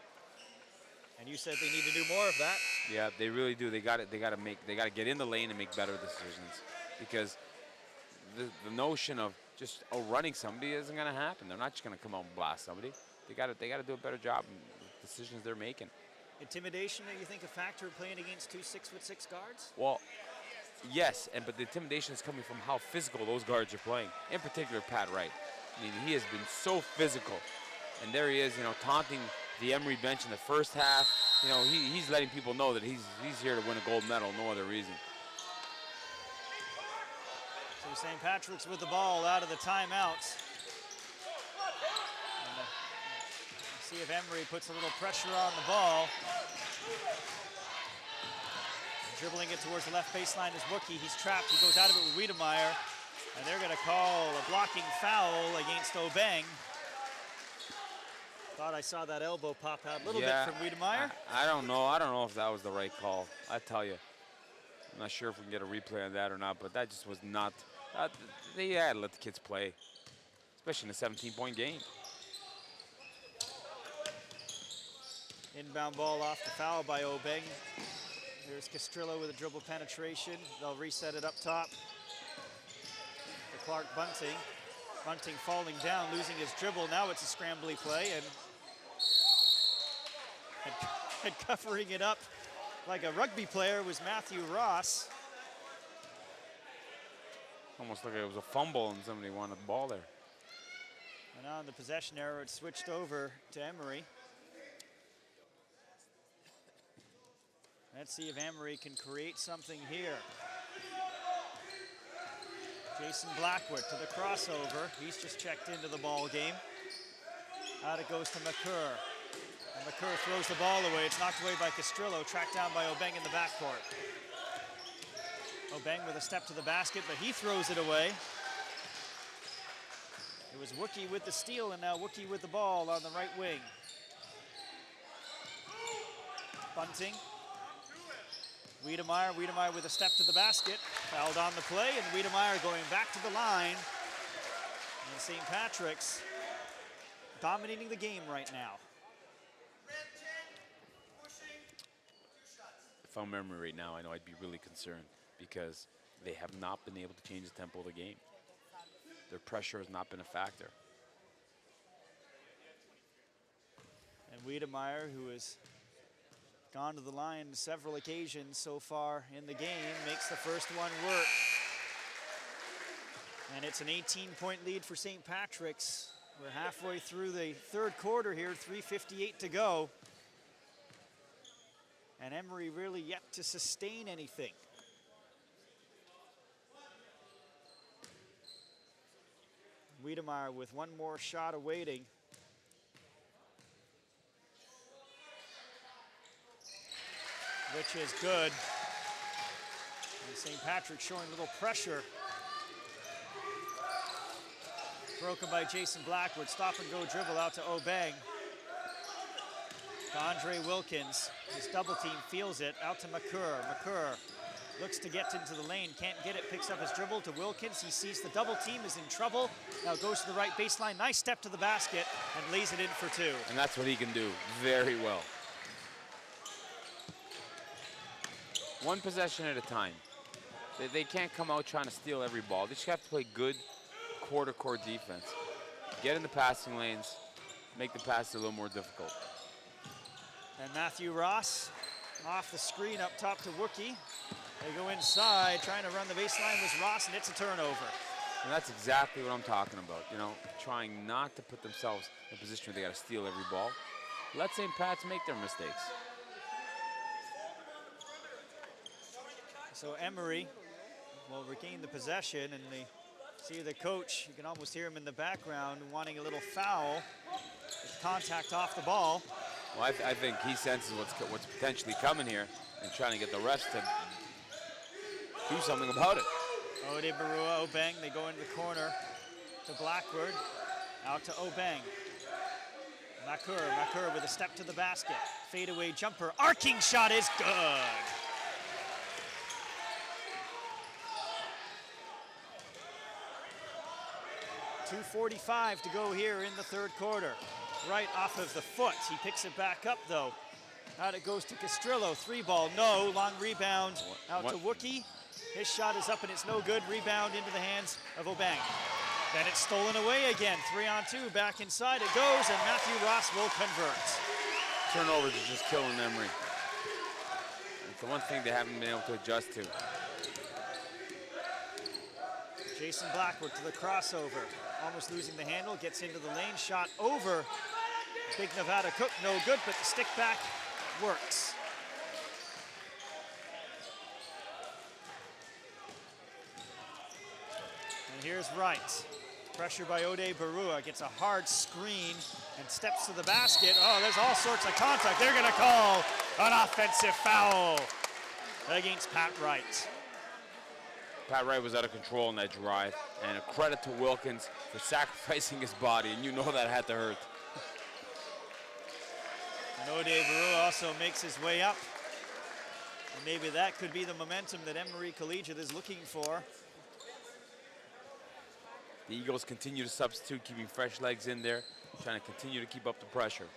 And you said they need to do more of that. Yeah, they really do. They got to get in the lane and make better decisions, because the notion of just running somebody isn't going to happen. They're not just going to come out and blast somebody. They got to do a better job in the decisions they're making. Intimidation, you think, a factor playing against 2 6'6" guards? Well, yes, but the intimidation is coming from how physical those guards are playing. In particular, Pat Wright. I mean, he has been so physical, and there he is, taunting the Emery bench in the first half. He's letting people know that he's here to win a gold medal, no other reason. So St. Patrick's with the ball out of the timeout. See if Emery puts a little pressure on the ball. Dribbling it towards the left baseline is Wookie. He's trapped. He goes out of it with Wiedemeyer. And they're going to call a blocking foul against Obeng. Thought I saw that elbow pop out a little bit from Wiedemeyer. I don't know. I don't know if that was the right call. I tell you. I'm not sure if we can get a replay on that or not, but that just was not. They had to let the kids play, especially in a 17-point game. Inbound ball off the foul by Obeng. There's Castrillo with a dribble penetration. They'll reset it up top. To Clark Bunting. Bunting falling down, losing his dribble. Now it's a scrambly play, and covering it up like a rugby player was Matthew Ross. Almost like it was a fumble and somebody wanted the ball there. And on the possession error, it switched over to Emery. Let's see if Emery can create something here. Jason Blackwood to the crossover. He's just checked into the ball game. Out it goes to McCurr. And McCurr throws the ball away. It's knocked away by Castrillo, tracked down by Obeng in the backcourt. Obeng with a step to the basket, but he throws it away. It was Wookie with the steal, and now Wookie with the ball on the right wing. Bunting. Wiedemeyer with a step to the basket. Fouled on the play, and Wiedemeyer going back to the line. And St. Patrick's dominating the game right now. If I'm Emery right now, I know I'd be really concerned, because they have not been able to change the tempo of the game. Their pressure has not been a factor. And Wiedemeyer, who has gone to the line several occasions so far in the game, makes the first one work. And it's an 18-point lead for St. Patrick's. We're halfway through the third quarter here, 3:58 to go. And Emery really yet to sustain anything. Wiedemeyer with one more shot awaiting. Which is good. And St. Patrick showing a little pressure. Broken by Jason Blackwood. Stop and go dribble out to Obeng. To Andre Wilkins. His double team feels it. Out to McCurr. McCurr looks to get into the lane. Can't get it. Picks up his dribble to Wilkins. He sees the double team is in trouble. Now goes to the right baseline. Nice step to the basket and lays it in for two. And that's what he can do very well. One possession at a time. They can't come out trying to steal every ball. They just have to play good quarter-court defense. Get in the passing lanes, make the pass a little more difficult. And Matthew Ross off the screen up top to Wookie. They go inside, trying to run the baseline with Ross, and it's a turnover. And that's exactly what I'm talking about, trying not to put themselves in a position where they got to steal every ball. Let St. Pat's make their mistakes. So Emery will regain the possession, and see the coach, you can almost hear him in the background, wanting a little foul with contact off the ball. Well, I think he senses what's potentially coming here and trying to get the refs to do something about it. Ode Barua, Obeng, they go into the corner to Blackwood, out to Obeng. Makur with a step to the basket. Fadeaway jumper, arcing shot is good. .245 to go here in the third quarter. Right off of the foot, he picks it back up though. Out it goes to Castrillo, 3-ball, no, long rebound out to Wookie. His shot is up and it's no good, rebound into the hands of Obeng. Then it's stolen away again, 3-on-2, back inside it goes, and Matthew Ross will convert. Turnovers is just killing Emery. It's the one thing they haven't been able to adjust to. Jason Blackwood to the crossover, almost losing the handle, gets into the lane, shot over Big Nevada Cook, no good, but the stick back works. And here's Wright. Pressure by Ode Barua, gets a hard screen and steps to the basket. Oh, there's all sorts of contact. They're gonna call an offensive foul against Pat Wright. Pat Wright was out of control in that drive, and a credit to Wilkins for sacrificing his body, and you know that had to hurt. And Ode Barua also makes his way up. And maybe that could be the momentum that Emery Collegiate is looking for. The Eagles continue to substitute, keeping fresh legs in there, trying to continue to keep up the pressure.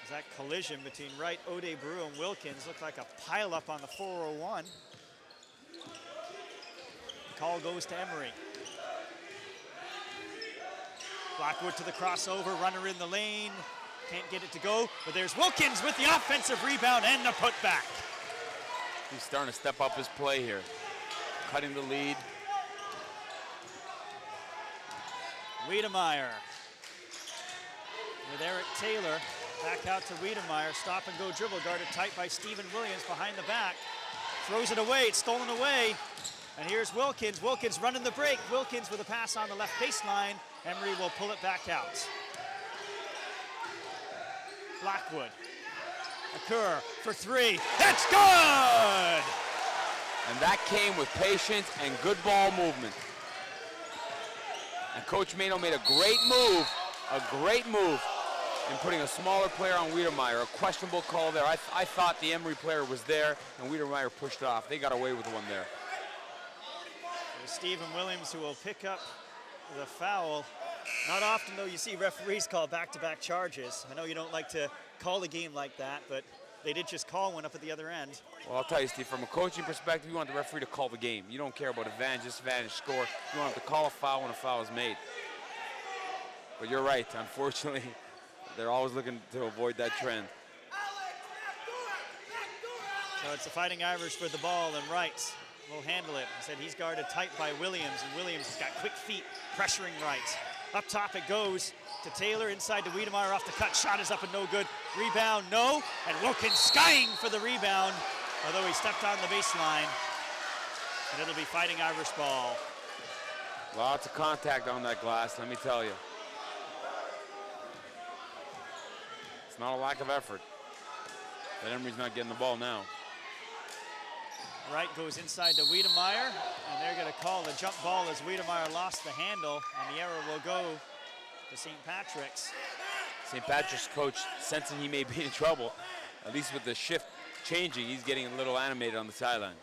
That collision between Wright, Ode Barua, and Wilkins looked like a pileup on the 401. Call goes to Emery. Blackwood to the crossover, runner in the lane. Can't get it to go, but there's Wilkins with the offensive rebound and the putback. He's starting to step up his play here, cutting the lead. Wiedemeyer with Eric Taylor. Back out to Wiedemeyer. Stop and go dribble, guarded tight by Stephen Williams behind the back. Throws it away, it's stolen away. And here's Wilkins. Wilkins running the break. Wilkins with a pass on the left baseline. Emery will pull it back out. Blackwood. Makur for 3. That's good! And that came with patience and good ball movement. And Coach Mano made a great move in putting a smaller player on Wiedemeyer. A questionable call there. I thought the Emery player was there, and Wiedemeyer pushed it off. They got away with one there. It was Stephen Williams who will pick up the foul. Not often, though, you see referees call back-to-back charges. I know you don't like to call a game like that, but they did just call one up at the other end. Well, I'll tell you, Steve, from a coaching perspective, you want the referee to call the game. You don't care about advantage, disadvantage, score. You want him to call a foul when a foul is made. But you're right. Unfortunately, they're always looking to avoid that trend. So it's the Fighting Irish with the ball, and Wright will handle it. I said he's guarded tight by Williams, and Williams has got quick feet pressuring Wright. Up top it goes to Taylor, inside to Wiedemeyer, off the cut, shot is up and no good. Rebound, no, and Wilkins skying for the rebound, although he stepped on the baseline. And it'll be Fighting Irish ball. Lots of contact on that glass, let me tell you. It's not a lack of effort, but Emery's not getting the ball now. Wright goes inside to Wiedemeyer, and they're going to call the jump ball as Wiedemeyer lost the handle, and the error will go to St. Patrick's. St. Patrick's coach, sensing he may be in trouble, at least with the shift changing, he's getting a little animated on the sideline.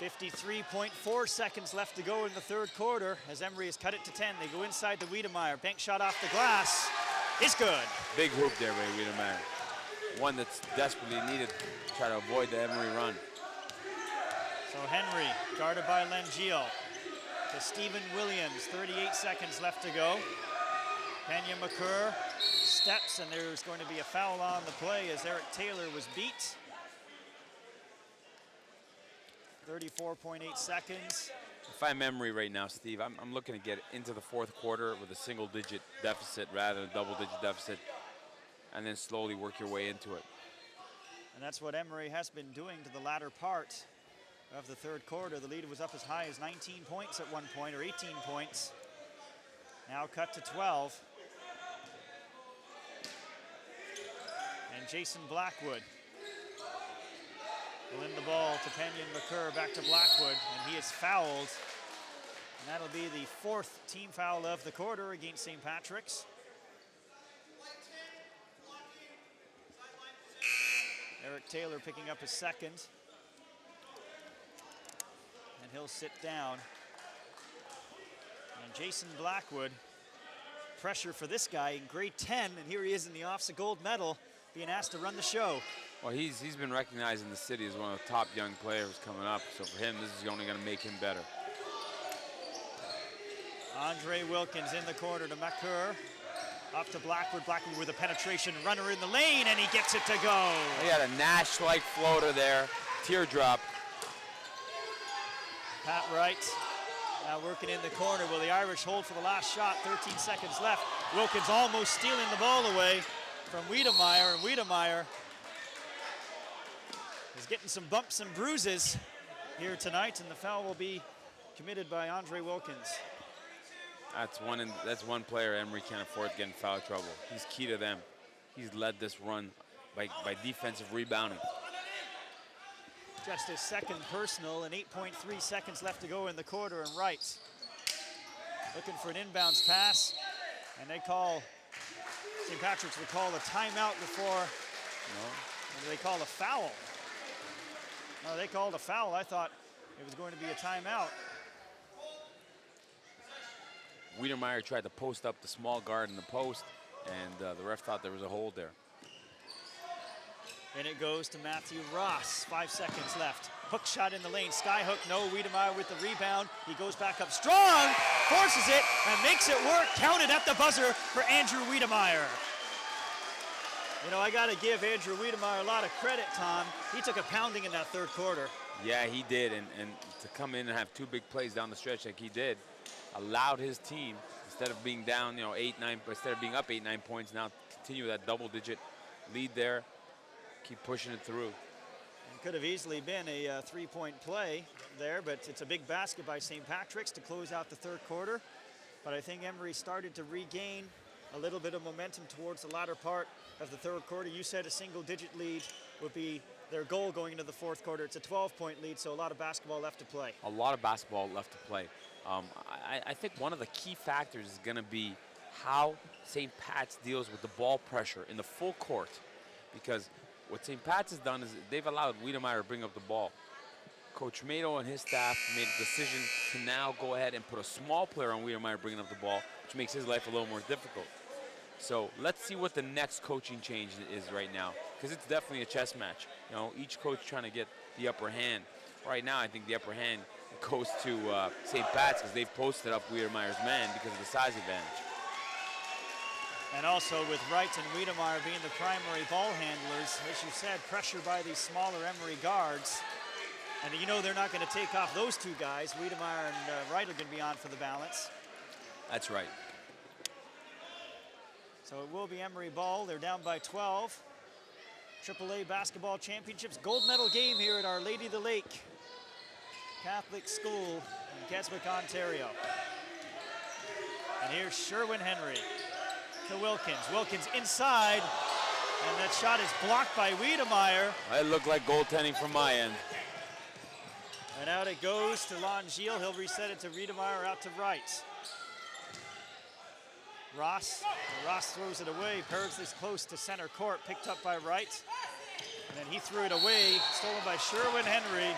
53.4 seconds left to go in the third quarter as Emery has cut it to 10. They go inside to Wiedemeyer. Bank shot off the glass is good. Big hoop there by Wiedemeyer. One that's desperately needed to try to avoid the Emery run. So Henry, guarded by Langille, to Stephen Williams, 38 seconds left to go. Pena Makur steps, and there's going to be a foul on the play as Eric Taylor was beat. 34.8 seconds. If I'm Emery right now, Steve, I'm looking to get into the fourth quarter with a single-digit deficit rather than a double-digit deficit, and then slowly work your way into it. And that's what Emery has been doing to the latter part of the third quarter. The lead was up as high as 19 points at one point, or 18 points. Now cut to 12. And Jason Blackwood will in the ball to Penyon McCurr, back to Blackwood, and he is fouled. And that'll be the 4th team foul of the quarter against St. Patrick's. Eric Taylor picking up his 2nd. And he'll sit down. And Jason Blackwood, pressure for this guy in grade 10, and here he is in the OFSAA gold medal, being asked to run the show. Well, he's been recognized in the city as one of the top young players coming up, so for him, this is only going to make him better. Andre Wilkins in the corner to McCurr. Up to Blackwood. Blackwood with a penetration runner in the lane, and he gets it to go. He had a Nash-like floater there, teardrop. Pat Wright now working in the corner. Will the Irish hold for the last shot? 13 seconds left. Wilkins almost stealing the ball away from Wiedemeyer, and Wiedemeyer is getting some bumps and bruises here tonight, and the foul will be committed by Andre Wilkins. That's one player Emery can't afford to get in foul trouble. He's key to them. He's led this run by defensive rebounding. Just his 2nd personal, and 8.3 seconds left to go in the quarter, and Wright looking for an inbounds pass, and they call, St. Patrick's would call a timeout before, and they call a foul. No, they called a foul. I thought it was going to be a timeout. Wiedemeyer tried to post up the small guard in the post, and the ref thought there was a hold there. And it goes to Matthew Ross. 5 seconds left. Hook shot in the lane. Skyhook, no. Wiedemeyer with the rebound. He goes back up strong, forces it, and makes it work. Counted at the buzzer for Andrew Wiedemeyer. You know, I got to give Andrew Wiedemeyer a lot of credit, Tom. He took a pounding in that 3rd quarter. Yeah, he did, and to come in and have 2 big plays down the stretch like he did, allowed his team, instead of being down, 8, 9, instead of being up 8, 9 points, now continue that double-digit lead there, keep pushing it through. It could have easily been a 3-point play there, but it's a big basket by St. Patrick's to close out the 3rd quarter. But I think Emery started to regain a little bit of momentum towards the latter part of the 3rd quarter. You said a single-digit lead would be their goal going into the 4th quarter. It's a 12-point lead, so a lot of basketball left to play. A lot of basketball left to play. I think one of the key factors is going to be how St. Pat's deals with the ball pressure in the full court, because what St. Pat's has done is they've allowed Wiedemeyer to bring up the ball. Coach Mato and his staff made a decision to now go ahead and put a small player on Wiedemeyer bringing up the ball, which makes his life a little more difficult. So let's see what the next coaching change is right now, because it's definitely a chess match. Each coach trying to get the upper hand. Right now, I think the upper hand goes to St. Pat's, because they've posted up Wiedemeyer's man because of the size advantage. And also with Wright and Wiedemeyer being the primary ball handlers, as you said, pressure by these smaller Emery guards. And they're not going to take off those 2 guys. Wiedemeyer and Wright are going to be on for the balance. That's right. So it will be Emery ball. They're down by 12. AAA Basketball Championships gold medal game here at Our Lady of the Lake Catholic School in Keswick, Ontario. And here's Sherwin Henry to Wilkins. Wilkins inside, and that shot is blocked by Wiedemeyer. It looked like goaltending from my end. And out it goes to Longiel. He'll reset it to Wiedemeyer, out to Wright. Ross throws it away. Perisley's close to center court, picked up by Wright. And then he threw it away, stolen by Sherwin Henry,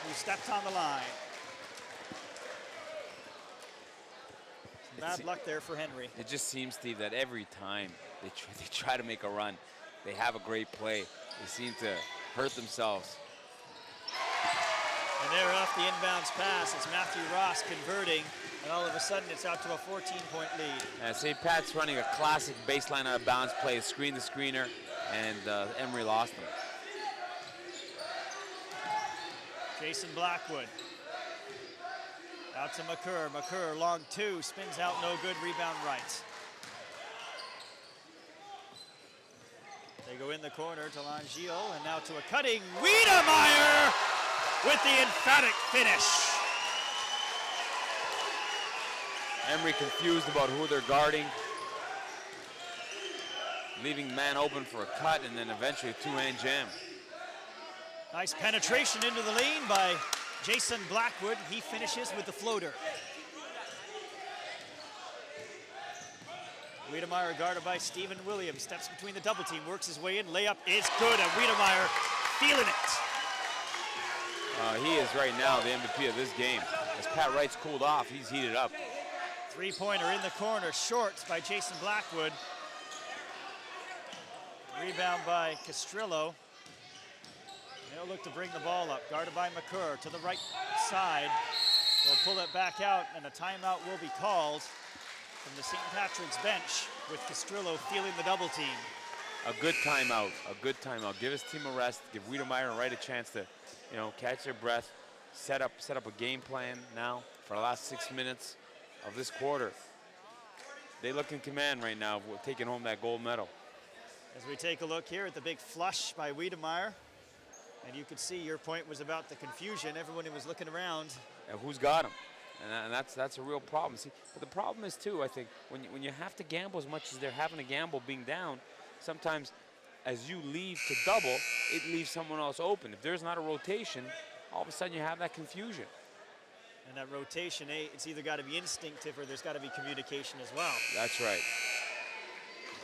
who stepped on the line. Bad luck there for Henry. It just seems, Steve, that every time they try to make a run, they have a great play. They seem to hurt themselves. And they're off the inbounds pass. It's Matthew Ross converting, and all of a sudden it's out to a 14-point lead. St. Pat's running a classic baseline out of bounds play, screen the screener, and Emery lost them. Jason Blackwood. Out to McCurr. McCurr, long 2, spins out, no good, rebound Wright. They go in the corner to Longiel, and now to a cutting Wiedemeyer with the emphatic finish. Emery confused about who they're guarding, leaving man open for a cut, and then eventually a 2-hand jam. Nice penetration into the lane by Jason Blackwood. He finishes with the floater. Wiedemeyer guarded by Stephen Williams. Steps between the double team, works his way in. Layup is good, and Wiedemeyer feeling it. He is right now the MVP of this game. As Pat Wright's cooled off, he's heated up. Three-pointer in the corner, short by Jason Blackwood. Rebound by Castrillo. They'll look to bring the ball up. Guarded by McCurr to the right side. They'll pull it back out, and a timeout will be called from the St. Patrick's bench with Castrillo feeling the double team. A good timeout, a good timeout. Give his team a rest, give Wiedemeyer and Wright a chance to, catch their breath, set up a game plan now for the last 6 minutes of this quarter. They look in command right now of taking home that gold medal. As we take a look here at the big flush by Wiedemeyer, and you could see your point was about the confusion. Everyone who was looking around. And who's got him? And that's a real problem. See, but the problem is too, I think, when you have to gamble as much as they're having to gamble being down, sometimes as you leave to double, it leaves someone else open. If there's not a rotation, all of a sudden you have that confusion. And that rotation, it's either got to be instinctive or there's got to be communication as well. That's right.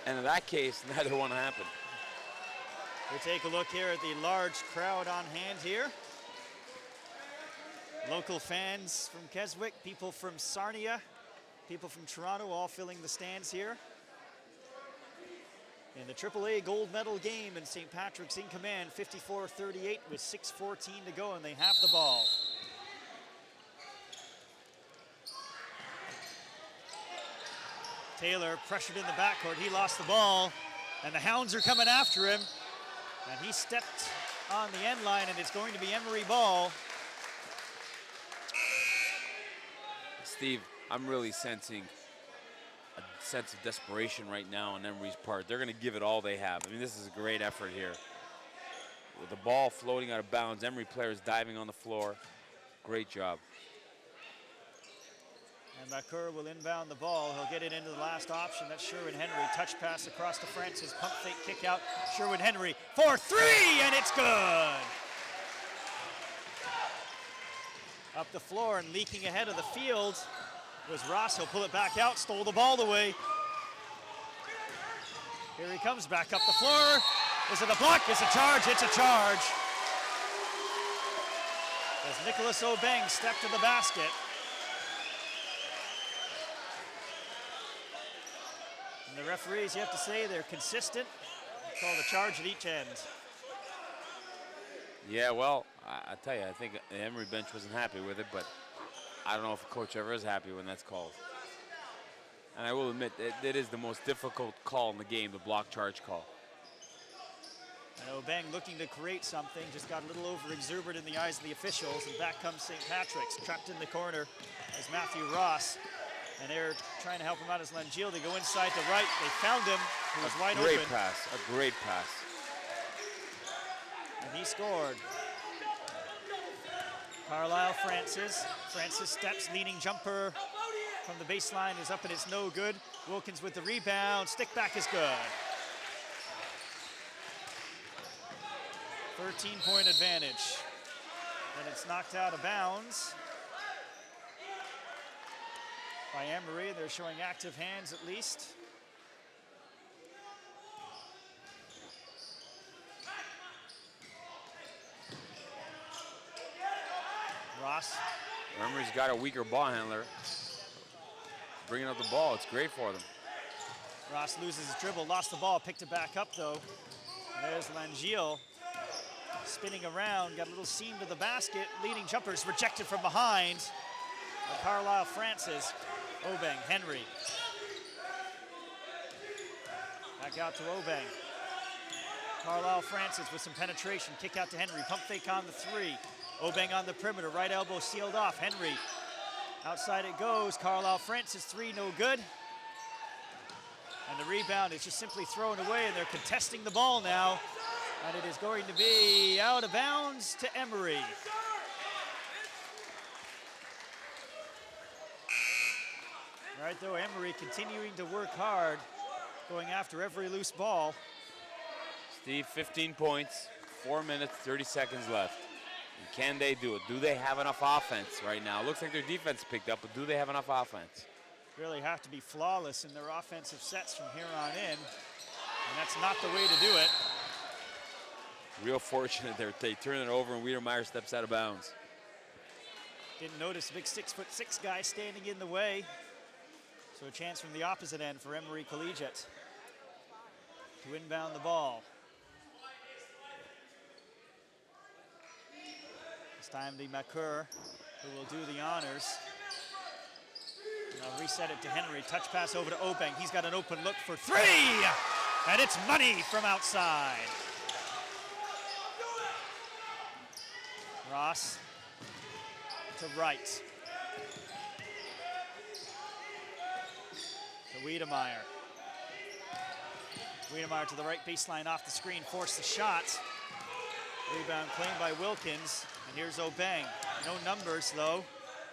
And in that case, neither one happened. We take a look here at the large crowd on hand here. Local fans from Keswick, people from Sarnia, people from Toronto, all filling the stands here. In the AAA gold medal game, and St. Patrick's in command, 54-38 with 6:14 to go, and they have the ball. Taylor pressured in the backcourt. He lost the ball, and the Hounds are coming after him. And he stepped on the end line, and it's going to be Emery ball. Steve, I'm really sensing a sense of desperation right now on Emery's part. They're going to give it all they have. I mean, this is a great effort here. With the ball floating out of bounds, Emery players diving on the floor. Great job. And McCurr will inbound the ball. He'll get it into the last option. That's Sherwin-Henry. Touch pass across to Francis. Pump fake kick out. Sherwin-Henry for three, and it's good. Up the floor and leaking ahead of the field was Ross. He'll pull it back out, stole the ball away. Here he comes back up the floor. Is it a block? It's a charge. It's a charge. As Nicholas Obeng stepped to the basket. And the referees, you have to say, they're consistent. Call the charge at each end. Yeah, well, I tell you, I think the Emery bench wasn't happy with it, but I don't know if a coach ever is happy when that's called. And I will admit, it is the most difficult call in the game, the block charge call. And Obeng looking to create something, just got a little over-exuberant in the eyes of the officials, and back comes St. Patrick's, trapped in the corner as Matthew Ross. And they're trying to help him out as Langiel. They go inside to right. They found him. He was wide open. Great pass, a great pass. And he scored. Carlisle Francis. Francis steps, leaning jumper from the baseline is up and it's no good. Wilkins with the rebound. Stick back is good. 13-point advantage. And it's knocked out of bounds by Emery. They're showing active hands at least. Ross. Emery's got a weaker ball handler. Bringing up the ball, it's great for them. Ross loses his dribble, lost the ball, picked it back up though. And there's Langiel spinning around, got a little seam to the basket. Leading jumpers rejected from behind by Carlisle Francis. Obeng, Henry. Back out to Obeng. Carlisle Francis with some penetration. Kick out to Henry. Pump fake on the three. Obeng on the perimeter. Right elbow sealed off. Henry. Outside it goes. Carlisle Francis three, no good. And the rebound is just simply thrown away, and they're contesting the ball now. And it is going to be out of bounds to Emery. Right though, Emery continuing to work hard, going after every loose ball. Steve, 15 points, 4 minutes, 30 seconds left. And can they do it? Do they have enough offense right now? It looks like their defense picked up, but do they have enough offense? Really have to be flawless in their offensive sets from here on in, and that's not the way to do it. Real fortunate they turn it over and Wiedemeyer steps out of bounds. Didn't notice the big 6'6" guy standing in the way. So a chance from the opposite end for Emery Collegiate to inbound the ball. This time the Makur, who will do the honors. Now reset it to Henry, touch pass over to Obeng. He's got an open look for three, and it's money from outside. Ross to right. To Wiedemeyer. Wiedemeyer to the right baseline off the screen, forced the shot. Rebound claimed by Wilkins, and here's Obeng. No numbers though,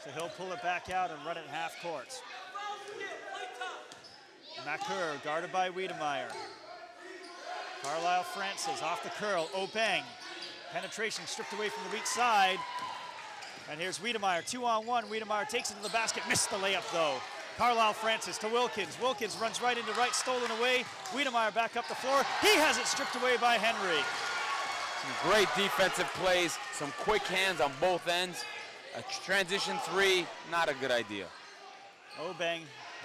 so he'll pull it back out and run it half court. Makur guarded by Wiedemeyer. Carlisle Francis off the curl, Obeng. Penetration stripped away from the weak side. And here's Wiedemeyer, 2-on-1. Wiedemeyer takes it to the basket, missed the layup though. Carlisle Francis to Wilkins. Wilkins runs right into right, stolen away. Wiedemeyer back up the floor. He has it stripped away by Henry. Some great defensive plays, some quick hands on both ends. A transition three, not a good idea. Obeng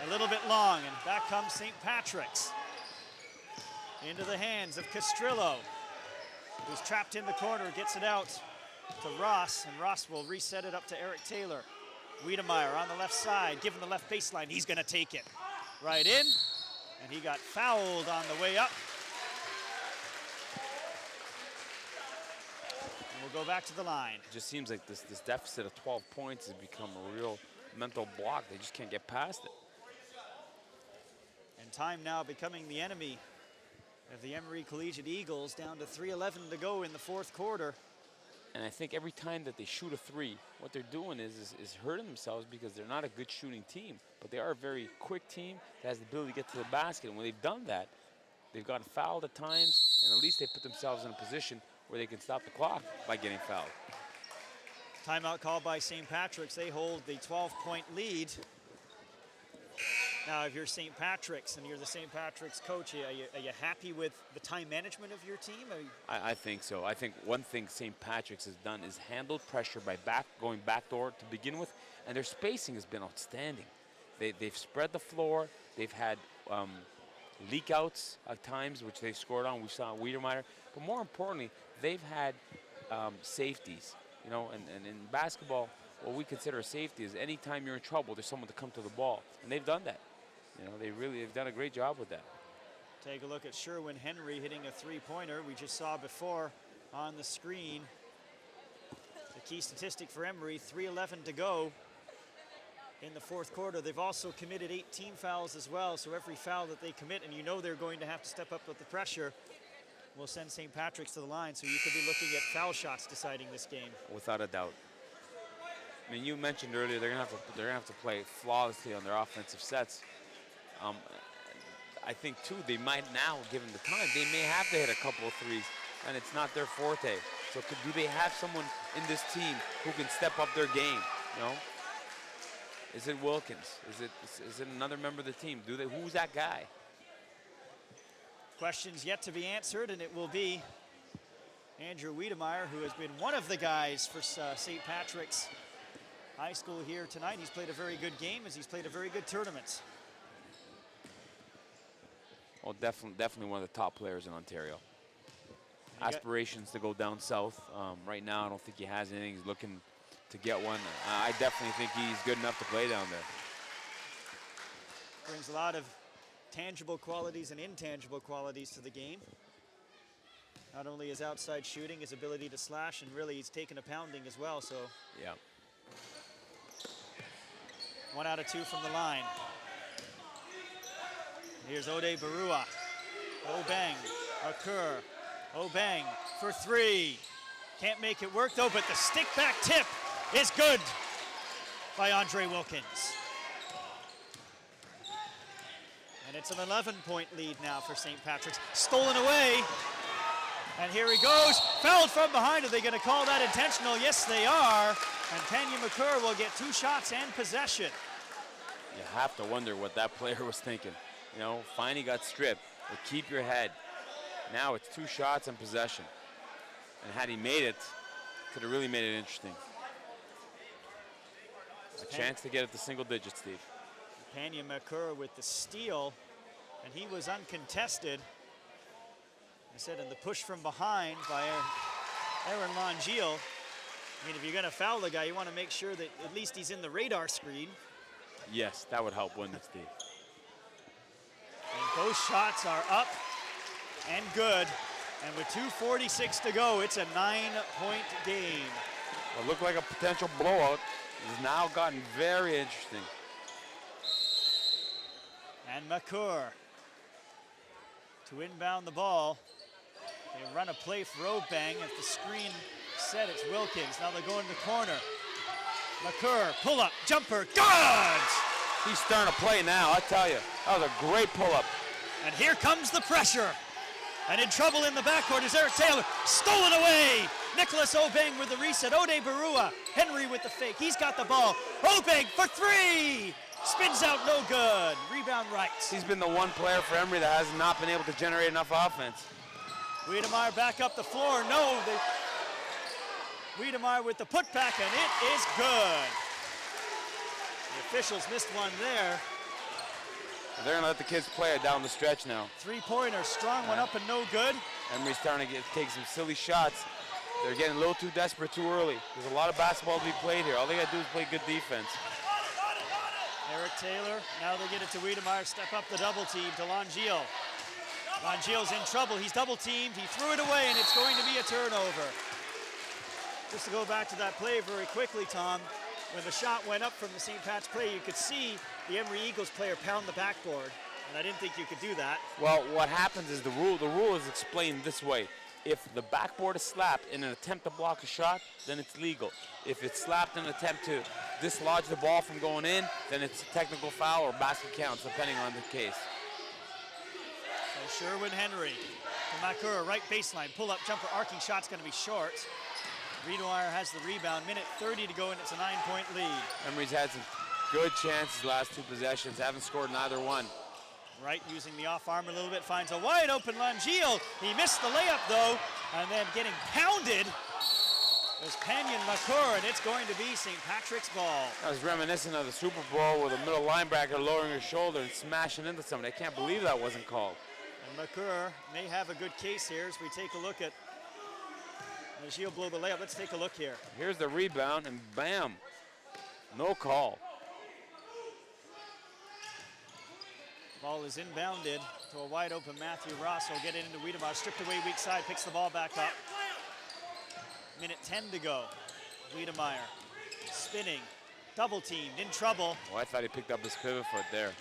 a little bit long, and back comes St. Patrick's. Into the hands of Castrillo, who's trapped in the corner, gets it out to Ross, and Ross will reset it up to Eric Taylor. Wiedemeyer on the left side, given the left baseline, he's gonna take it. Right in, and he got fouled on the way up. And we'll go back to the line. It just seems like this deficit of 12 points has become a real mental block. They just can't get past it. And time now becoming the enemy of the Emery Collegiate Eagles, down to 3:11 to go in the fourth quarter. And I think every time that they shoot a three, what they're doing is hurting themselves because they're not a good shooting team, but they are a very quick team that has the ability to get to the basket. And when they've done that, they've gotten fouled at times, and at least they put themselves in a position where they can stop the clock by getting fouled. Timeout called by St. Patrick's. They hold the 12-point lead. Now, if you're St. Patrick's and you're the St. Patrick's coach, are you happy with the time management of your team? I think so. I think one thing St. Patrick's has done is handled pressure by going backdoor to begin with, and their spacing has been outstanding. They've spread the floor. They've had leak outs at times, which they've scored on. We saw Wiedemeyer. But more importantly, they've had safeties. You know, and in basketball, what we consider a safety is anytime you're in trouble, there's someone to come to the ball, and they've done that. You know, they've done a great job with that. Take a look at Sherwin Henry hitting a three-pointer. We just saw before on the screen. The key statistic for Emery, 3:11 to go in the fourth quarter. They've also committed 18 fouls as well, so every foul that they commit, and you know they're going to have to step up with the pressure, will send St. Patrick's to the line, so you could be looking at foul shots deciding this game. Without a doubt. I mean, you mentioned earlier they're gonna have to play flawlessly on their offensive sets. I think too they might now, given the time, they may have to hit a couple of threes, and it's not their forte. So do they have someone in this team who can step up their game? You know, is it Wilkins? Is it another member of the team? Who's that guy? Questions yet to be answered, and it will be Andrew Wiedemeyer, who has been one of the guys for St. Patrick's High School here tonight. He's played a very good game as he's played a very good tournament. Well, definitely one of the top players in Ontario. Aspirations to go down south. Right now, I don't think he has anything. He's looking to get one. I definitely think he's good enough to play down there. Brings a lot of tangible qualities and intangible qualities to the game. Not only his outside shooting, his ability to slash, and really he's taken a pounding as well. So yeah. 1 out of 2 from the line. Here's Ode Barua. Obeng, Makur. Obeng for three. Can't make it work though, but the stick back tip is good by Andre Wilkins. And it's an 11-point lead now for St. Patrick's. Stolen away. And here he goes, fouled from behind. Are they going to call that intentional? Yes, they are. And Pena McCurr will get 2 shots and possession. You have to wonder what that player was thinking. You know, finally got stripped, but keep your head. Now it's 2 shots and possession. And had he made it, could have really made it interesting. A chance to get it to single digits, Steve. Pena McCurr with the steal, and he was uncontested. I said in the push from behind by Aaron Longeal. I mean, if you're going to foul the guy, you want to make sure that at least he's in the radar screen. Yes, that would help win it, Steve. And both shots are up and good. And with 2:46 to go, it's a 9-point game. What looked like a potential blowout has now gotten very interesting. And McCurr to inbound the ball. They run a play for Obeng. If the screen said it's Wilkins. Now they go in the corner. McCurr, pull up, jumper, good! He's starting to play now, I tell you. That was a great pull-up. And here comes the pressure. And in trouble in the backcourt is Eric Taylor. Stolen away. Nicholas Obeng with the reset. Ode Barua. Henry with the fake. He's got the ball. Obeng for 3. Spins out, no good. Rebound right. He's been the one player for Emery that has not been able to generate enough offense. Wiedemeyer back up the floor. No. Wiedemeyer with the putback, and it is good. The officials missed one there. They're going to let the kids play it down the stretch now. 3-pointer, strong one up and no good. Emery's starting to take some silly shots. They're getting a little too desperate too early. There's a lot of basketball to be played here. All they got to do is play good defense. Eric Taylor, now they get it to Wiedemeyer, step up the double team to Longeal. Longeal's in trouble, he's double teamed, he threw it away, and it's going to be a turnover. Just to go back to that play very quickly, Tom, when the shot went up from the St. Pat's play, you could see the Emery Eagles player pound the backboard, and I didn't think you could do that. Well, what happens is the rule is explained this way. If the backboard is slapped in an attempt to block a shot, then it's legal. If it's slapped in an attempt to dislodge the ball from going in, then it's a technical foul or basket counts, depending on the case. So Sherwin Henry to McCurr, right baseline, pull-up jumper, arcing shot's going to be short. Wiedemeyer has the rebound, minute 30 to go, and it's a 9-point lead. Emery's had some good chances last 2 possessions, haven't scored neither one. Wright using the off arm a little bit, finds a wide open Longeal. He missed the layup though, and then getting pounded is Pena McCurr, and it's going to be St. Patrick's ball. I was reminiscent of the Super Bowl with a middle linebacker lowering his shoulder and smashing into somebody. I can't believe that wasn't called. And McCurr may have a good case here as we take a look at Longeal blow the layup. Let's take a look here. Here's the rebound, and bam, no call. Ball is inbounded to a wide open Matthew Ross. Will get it into Wiedemeyer, stripped away weak side, picks the ball back up. Minute 10 to go. Wiedemeyer spinning, double teamed, in trouble. Oh, I thought he picked up his pivot foot there.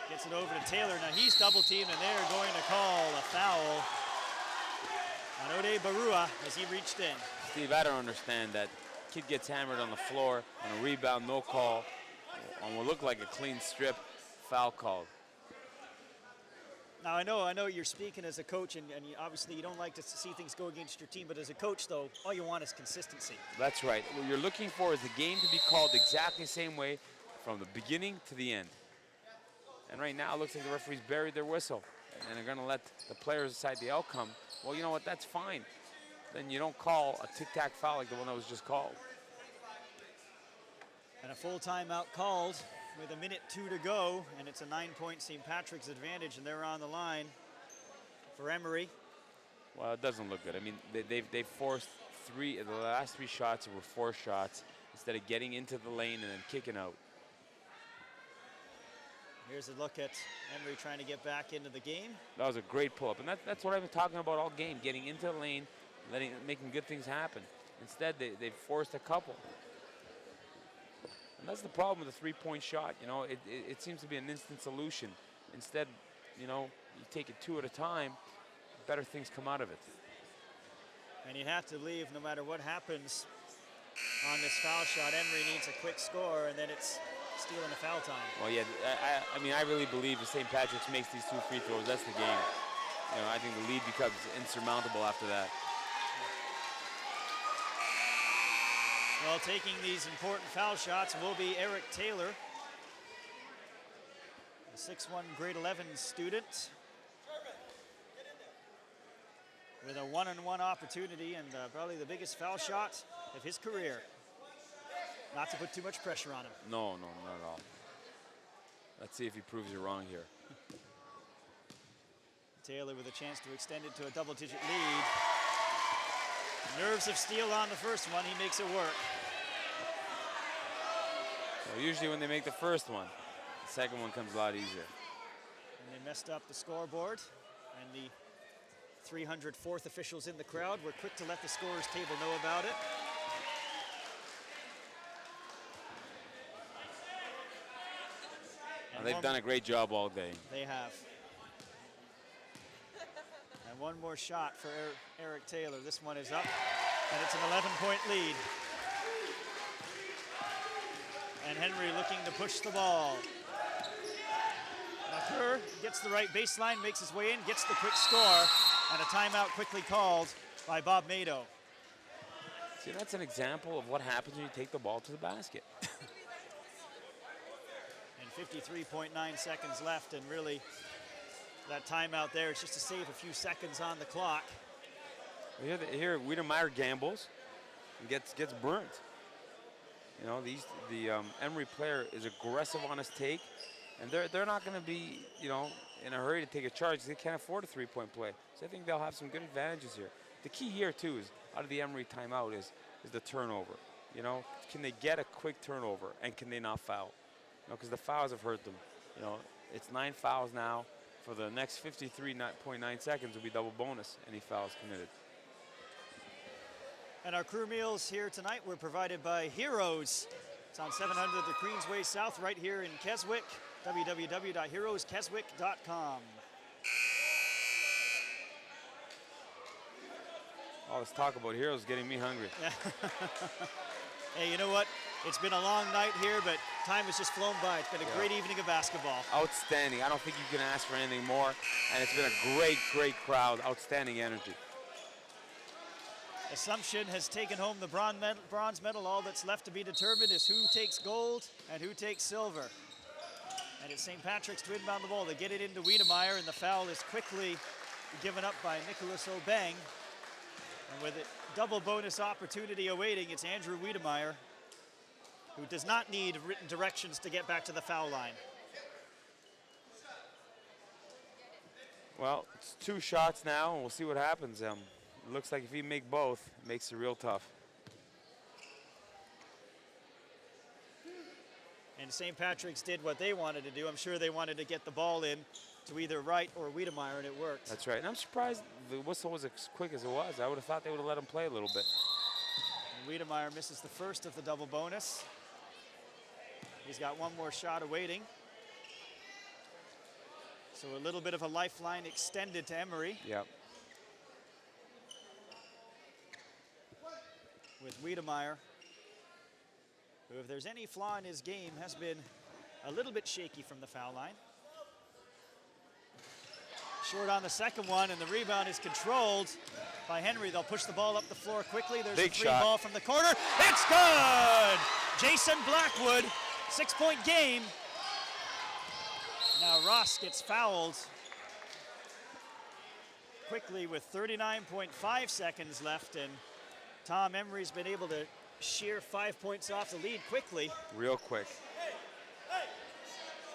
Gets it over to Taylor. Now he's double teamed, and they're going to call a foul on Ode Barua as he reached in. Steve, I don't understand that. Kid gets hammered on the floor on a rebound, no call, on what looked like a clean strip, foul called. Now, I know you're speaking as a coach, and obviously you don't like to see things go against your team, but as a coach, though, all you want is consistency. That's right. What you're looking for is the game to be called exactly the same way from the beginning to the end. And right now, it looks like the referees buried their whistle, and they're going to let the players decide the outcome. Well, you know what? That's fine. Then you don't call a tic-tac foul like the one that was just called. And a full timeout called with a minute 2 to go, and it's a 9-point St. Patrick's advantage, and they're on the line for Emery. Well, it doesn't look good. I mean, they forced the last 3 shots were 4 shots instead of getting into the lane and then kicking out. Here's a look at Emery trying to get back into the game. That was a great pull-up, and that's what I've been talking about all game, getting into the lane, making good things happen. Instead, they forced a couple. And that's the problem with a 3-point shot. You know, it seems to be an instant solution. Instead, you know, you take it 2 at a time, better things come out of it. And you have to leave no matter what happens on this foul shot. Emery needs a quick score, and then it's stealing a foul time. Well, yeah, I mean, I really believe if St. Patrick's makes these 2 free throws, that's the game. I think the lead becomes insurmountable after that. Well, taking these important foul shots will be Eric Taylor, a 6'1" grade 11 student with a one-on-one opportunity and probably the biggest foul shot of his career. Not to put too much pressure on him. No, not at all. Let's see if he proves you wrong here. Taylor with a chance to extend it to a double-digit lead. Nerves of steel on the first one. He makes it work. Well, usually when they make the first one, the second one comes a lot easier. And they messed up the scoreboard. And the 304th officials in the crowd were quick to let the scorers table know about it. And they've done a great job all day. They have. And one more shot for Eric Taylor. This one is up, and it's an 11-point lead. And Henry looking to push the ball. Kerr gets the right baseline, makes his way in, gets the quick score, and a timeout quickly called by Bob Mado. See, that's an example of what happens when you take the ball to the basket. And 53.9 seconds left, and really that timeout there is just to save a few seconds on the clock. Here Wiedemeyer gambles and gets burnt. The Emery player is aggressive on his take, and they're not going to be in a hurry to take a charge. They can't afford a three-point play, so I think they'll have some good advantages here. The key here too is out of the Emery timeout is the turnover. Can they get a quick turnover, and can they not foul? Because the fouls have hurt them. It's 9 fouls now. For the next 53.9 seconds will be double bonus, any fouls committed. And our crew meals here tonight were provided by Heroes. It's on 700 the Queensway South right here in Keswick. www.heroeskeswick.com. All this talk about Heroes getting me hungry. Hey, you know what? It's been a long night here, but time has just flown by. It's been a great evening of basketball. Outstanding. I don't think you can ask for anything more. And it's been a great crowd. Outstanding energy. Assumption has taken home the bronze medal. All that's left to be determined is who takes gold and who takes silver. And it's St. Patrick's to inbound the ball. They get it into Wiedemeyer, and the foul is quickly given up by Nicholas Obeng. And with a double bonus opportunity awaiting, it's Andrew Wiedemeyer, who does not need written directions to get back to the foul line. Well, it's 2 shots now, and we'll see what happens. It looks like if he make both, it makes it real tough. And St. Patrick's did what they wanted to do. I'm sure they wanted to get the ball in to either Wright or Wiedemeyer, and it worked. That's right, and I'm surprised the whistle was as quick as it was. I would have thought they would have let him play a little bit. And Wiedemeyer misses the first of the double bonus. He's got one more shot awaiting. So a little bit of a lifeline extended to Emery. Yep. With Wiedemeyer, who, if there's any flaw in his game, has been a little bit shaky from the foul line. Short on the second one, and the rebound is controlled by Henry. They'll push the ball up the floor quickly. There's Big a free shot. ball from the corner. It's good! Jason Blackwood, 6-point game. Now Ross gets fouled quickly with 39.5 seconds left, and Tom Emery's been able to shear 5 points off the lead quickly. Real quick.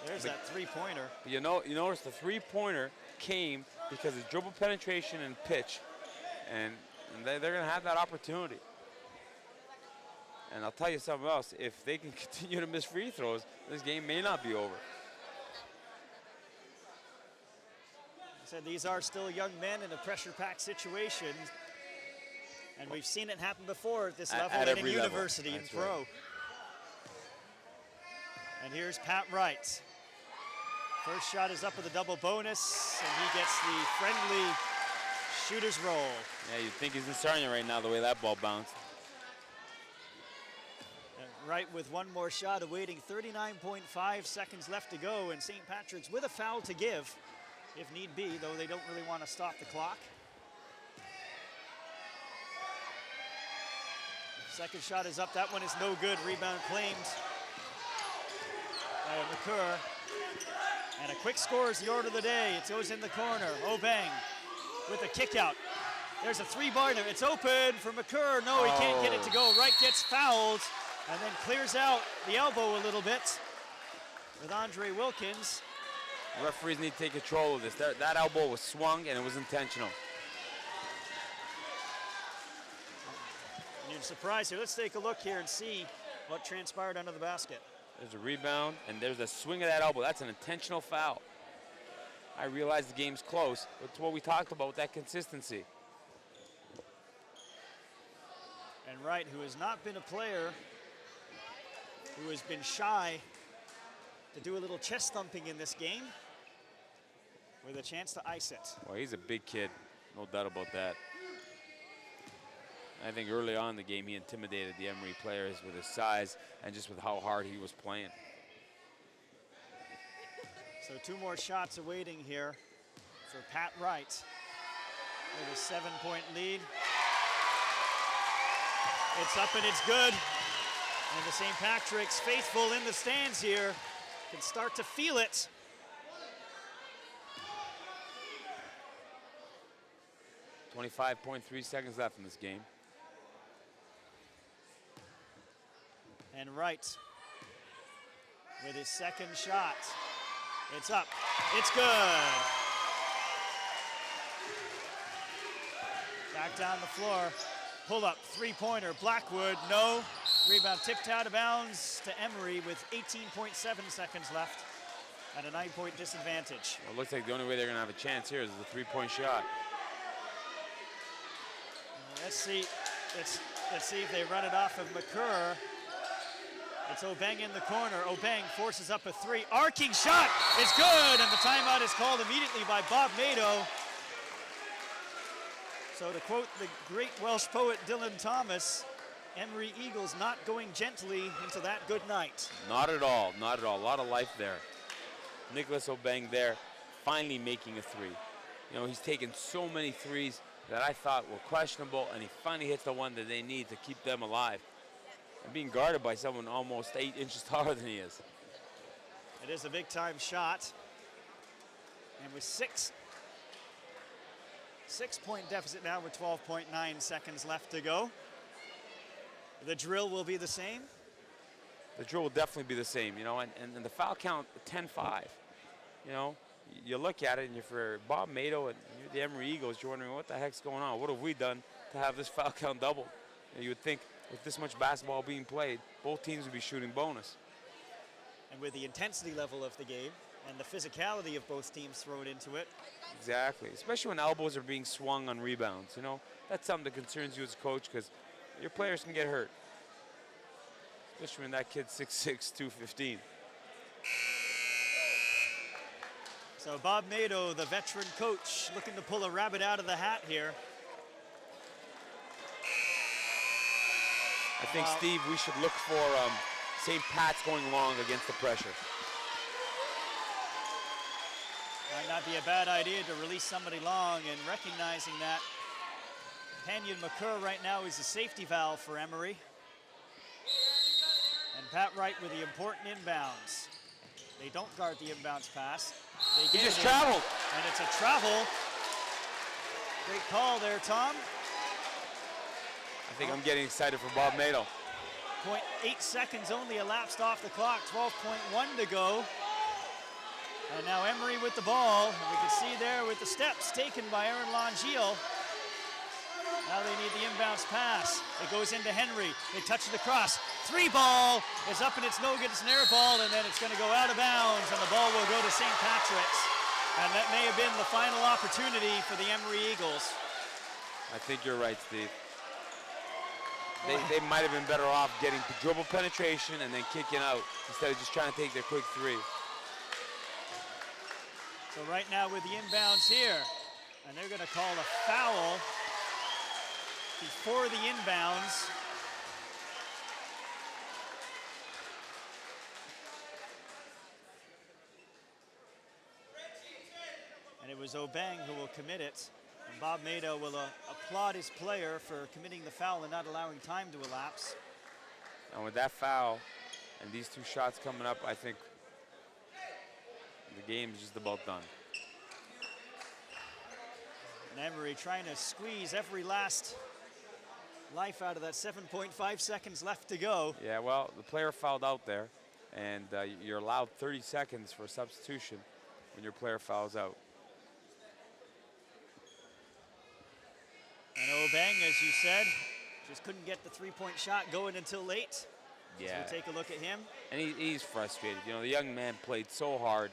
There's that three-pointer. You notice the three-pointer came because of dribble penetration and pitch, and they're going to have that opportunity. And I'll tell you something else. If they can continue to miss free throws, this game may not be over. I said these are still young men in a pressure-packed situation, and we've seen it happen before at this level and in university and pro. Right. And here's Pat Wright. First shot is up with a double bonus, and he gets the friendly shooter's roll. Yeah, you'd think he's in Sarnia right now, the way that ball bounced. And Wright with one more shot awaiting, 39.5 seconds left to go, and St. Patrick's with a foul to give. if need be, though they don't really want to stop the clock. Second shot is up. That one is no good. Rebound claimed by McCurr. And a quick score is the order of the day. It goes in the corner. Obeng with a kick out. There's a three-bar there. It's open for McCurr. No, he can't get it to go. Wright gets fouled and then clears out the elbow a little bit with Andre Wilkins. The referees need to take control of this. That elbow was swung and it was intentional. And you're surprised here. Let's take a look here and see what transpired under the basket. There's a rebound and there's a swing of that elbow. That's an intentional foul. I realize the game's close, but it's what we talked about with that consistency. And Wright, who has not been a player who has been shy to do a little chest thumping in this game, with a chance to ice it. Well, he's a big kid, no doubt about that. I think early on in the game, he intimidated the Emery players with his size and just with how hard he was playing. So 2 more shots awaiting here for Pat Wright with a 7-point lead. It's up and it's good. And the St. Patrick's faithful in the stands here can start to feel it. .3 seconds left in this game. And Wright with his second shot. It's up. It's good. Back down the floor. Pull up, three-pointer, Blackwood, no. Rebound tipped out of bounds to Emery with 18.7 seconds left at a 9-point disadvantage. Well, it looks like the only way they're gonna have a chance here is the three-point shot. Let's see if they run it off of McCurr. It's Obeng in the corner. Obeng forces up a three. Arcing shot is good, and the timeout is called immediately by Bob Nadeau. So to quote the great Welsh poet Dylan Thomas, Emery Eagles not going gently into that good night. Not at all, not at all. A lot of life there. Nicholas Obeng there, finally making a three. You know, he's taken so many threes that I thought were questionable, and he finally hits the one that they need to keep them alive. And being guarded by someone almost 8 inches taller than he is. It is a big-time shot. And with 6-point deficit now with 12.9 seconds left to go. The drill will be the same. The drill will definitely be the same, you know, and the foul count 10-5. You know, you look at it and you're for Bob Nadeau and you're the Emery Eagles, you're wondering what the heck's going on? What have we done to have this foul count doubled? You would think with this much basketball being played, both teams would be shooting bonus. And with the intensity level of the game and the physicality of both teams thrown into it. Exactly, especially when elbows are being swung on rebounds. You know, that's something that concerns you as a coach because your players can get hurt. Especially when that kid's 6'6", 215. So Bob Nadeau, the veteran coach, looking to pull a rabbit out of the hat here. I think, Steve, we should look for St. Pat's going long against the pressure. Might not be a bad idea to release somebody long, and recognizing that Kenyon McCurr right now is a safety valve for Emery. And Pat Wright with the important inbounds. They don't guard the inbounds pass. They He get just it in, traveled. and it's a travel. Great call there, Tom. I think I'm getting excited for Bob Nadeau. 0.8 seconds only elapsed off the clock, 12.1 to go. And now Emery with the ball. And we can see there with the steps taken by Aaron Longeal. Now they need the inbounds pass. It goes into Henry. They touch it across. Three ball is up and it's no good. It's an air ball, and then it's going to go out of bounds, and the ball will go to St. Patrick's. And that may have been the final opportunity for the Emery Eagles. I think you're right, Steve. They might have been better off getting the dribble penetration and then kicking out instead of just trying to take their quick three. So right now with the inbounds here, and they're going to call a foul before the inbounds. And it was Obeng who will commit it. And Bob Mado will applaud his player for committing the foul and not allowing time to elapse. And with that foul and these two shots coming up, I think the game is just about done. And Emery trying to squeeze every last life out of that 7.5 seconds left to go. Yeah, well, the player fouled out there, and you're allowed 30 seconds for a substitution when your player fouls out. And Obeng, as you said, just couldn't get the three-point shot going until late. Yeah. So we'll take a look at him. And he's frustrated. You know, the young man played so hard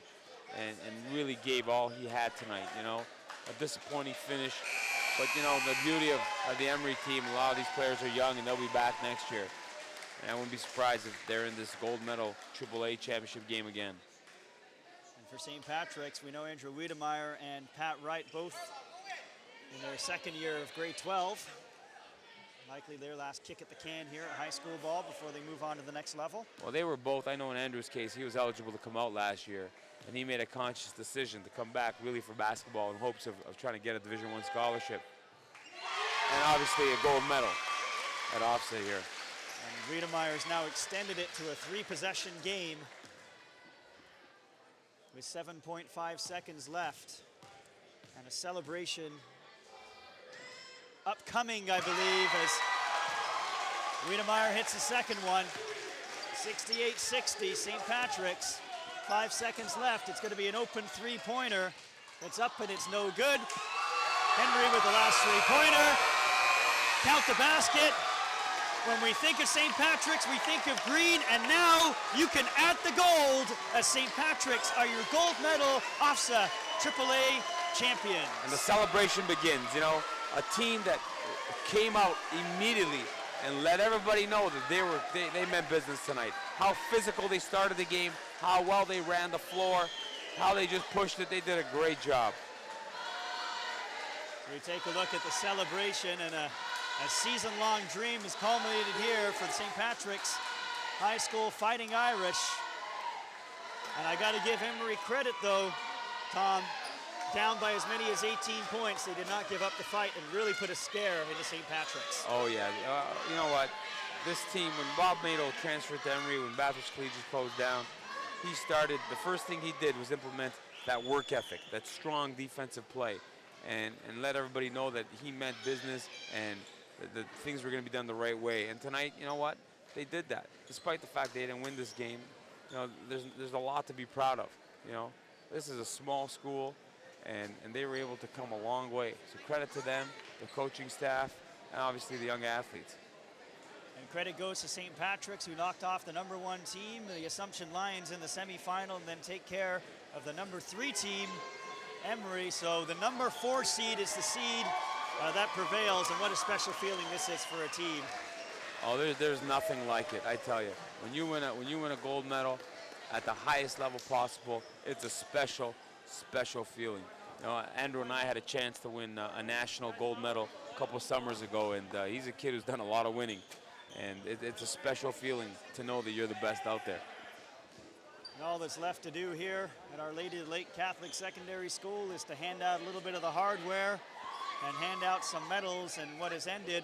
and really gave all he had tonight, you know. A disappointing finish. But, you know, the beauty of the Emery team, a lot of these players are young and they'll be back next year. And I wouldn't be surprised if they're in this gold medal AAA championship game again. And for St. Patrick's, we know Andrew Wiedemeyer and Pat Wright both in their second year of grade 12. Likely their last kick at the can here at high school ball before they move on to the next level. Well, they were both, I know in Andrew's case, he was eligible to come out last year. And he made a conscious decision to come back really for basketball in hopes of trying to get a Division I scholarship. And obviously a gold medal at OFSAA here. And Wiedemeyer's now extended it to a three-possession game with 7.5 seconds left. And a celebration upcoming, I believe, as Wiedemeyer hits the second one. 68-60, St. Patrick's. 5 seconds left. It's going to be an open three-pointer. It's up and it's no good. Henry with the last three-pointer. Count the basket. When we think of St. Patrick's, we think of green, and now you can add the gold as St. Patrick's are your gold medal OFSAA AAA champions. And the celebration begins, you know, a team that came out immediately and let everybody know that they meant business tonight. How physical they started the game, how well they ran the floor, how they just pushed it. They did a great job. We take a look at the celebration, and a season-long dream is culminated here for the St. Patrick's High School Fighting Irish. And I got to give Emery credit, though, Tom. Down by as many as 18 points, they did not give up the fight and really put a scare into St. Patrick's. Oh, yeah. You know what? This team, when Bob Mado transferred to Emery, when Bathurst Collegiate closed down, he started, the first thing he did was implement that work ethic, that strong defensive play, and let everybody know that he meant business and that things were going to be done the right way. And tonight, you know what? They did that. Despite the fact they didn't win this game, you know, there's a lot to be proud of, you know. This is a small school. And they were able to come a long way. So credit to them, the coaching staff, and obviously the young athletes. And credit goes to St. Patrick's, who knocked off the #1 team, the Assumption Lions, in the semifinal, and then take care of the #3 team, Emery. So the #4 seed is the seed that prevails, and what a special feeling this is for a team. Oh, there's nothing like it, I tell you. When you win a gold medal at the highest level possible, it's a special feeling. You know, Andrew and I had a chance to win a national gold medal a couple summers ago, and he's a kid who's done a lot of winning. And it's a special feeling to know that you're the best out there. And all that's left to do here at Our Lady of the Lake Catholic Secondary School is to hand out a little bit of the hardware and hand out some medals, and what has ended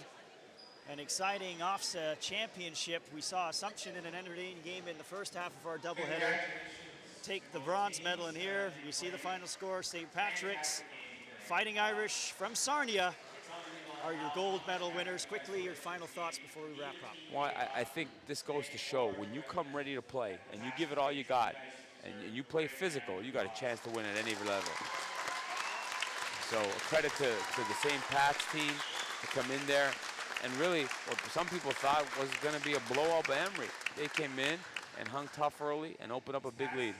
an exciting OFSAA championship. We saw Assumption in an entertaining game in the first half of our doubleheader take the bronze medal, and here you see the final score. St. Patrick's Fighting Irish from Sarnia are your gold medal winners. Quickly, your final thoughts before we wrap up. Well, I think this goes to show when you come ready to play and you give it all you got and you play physical, you got a chance to win at any level. So credit to the St. Pat's team to come in there, and really what some people thought was going to be a blowout by Emery. They came in and hung tough early and opened up a big lead.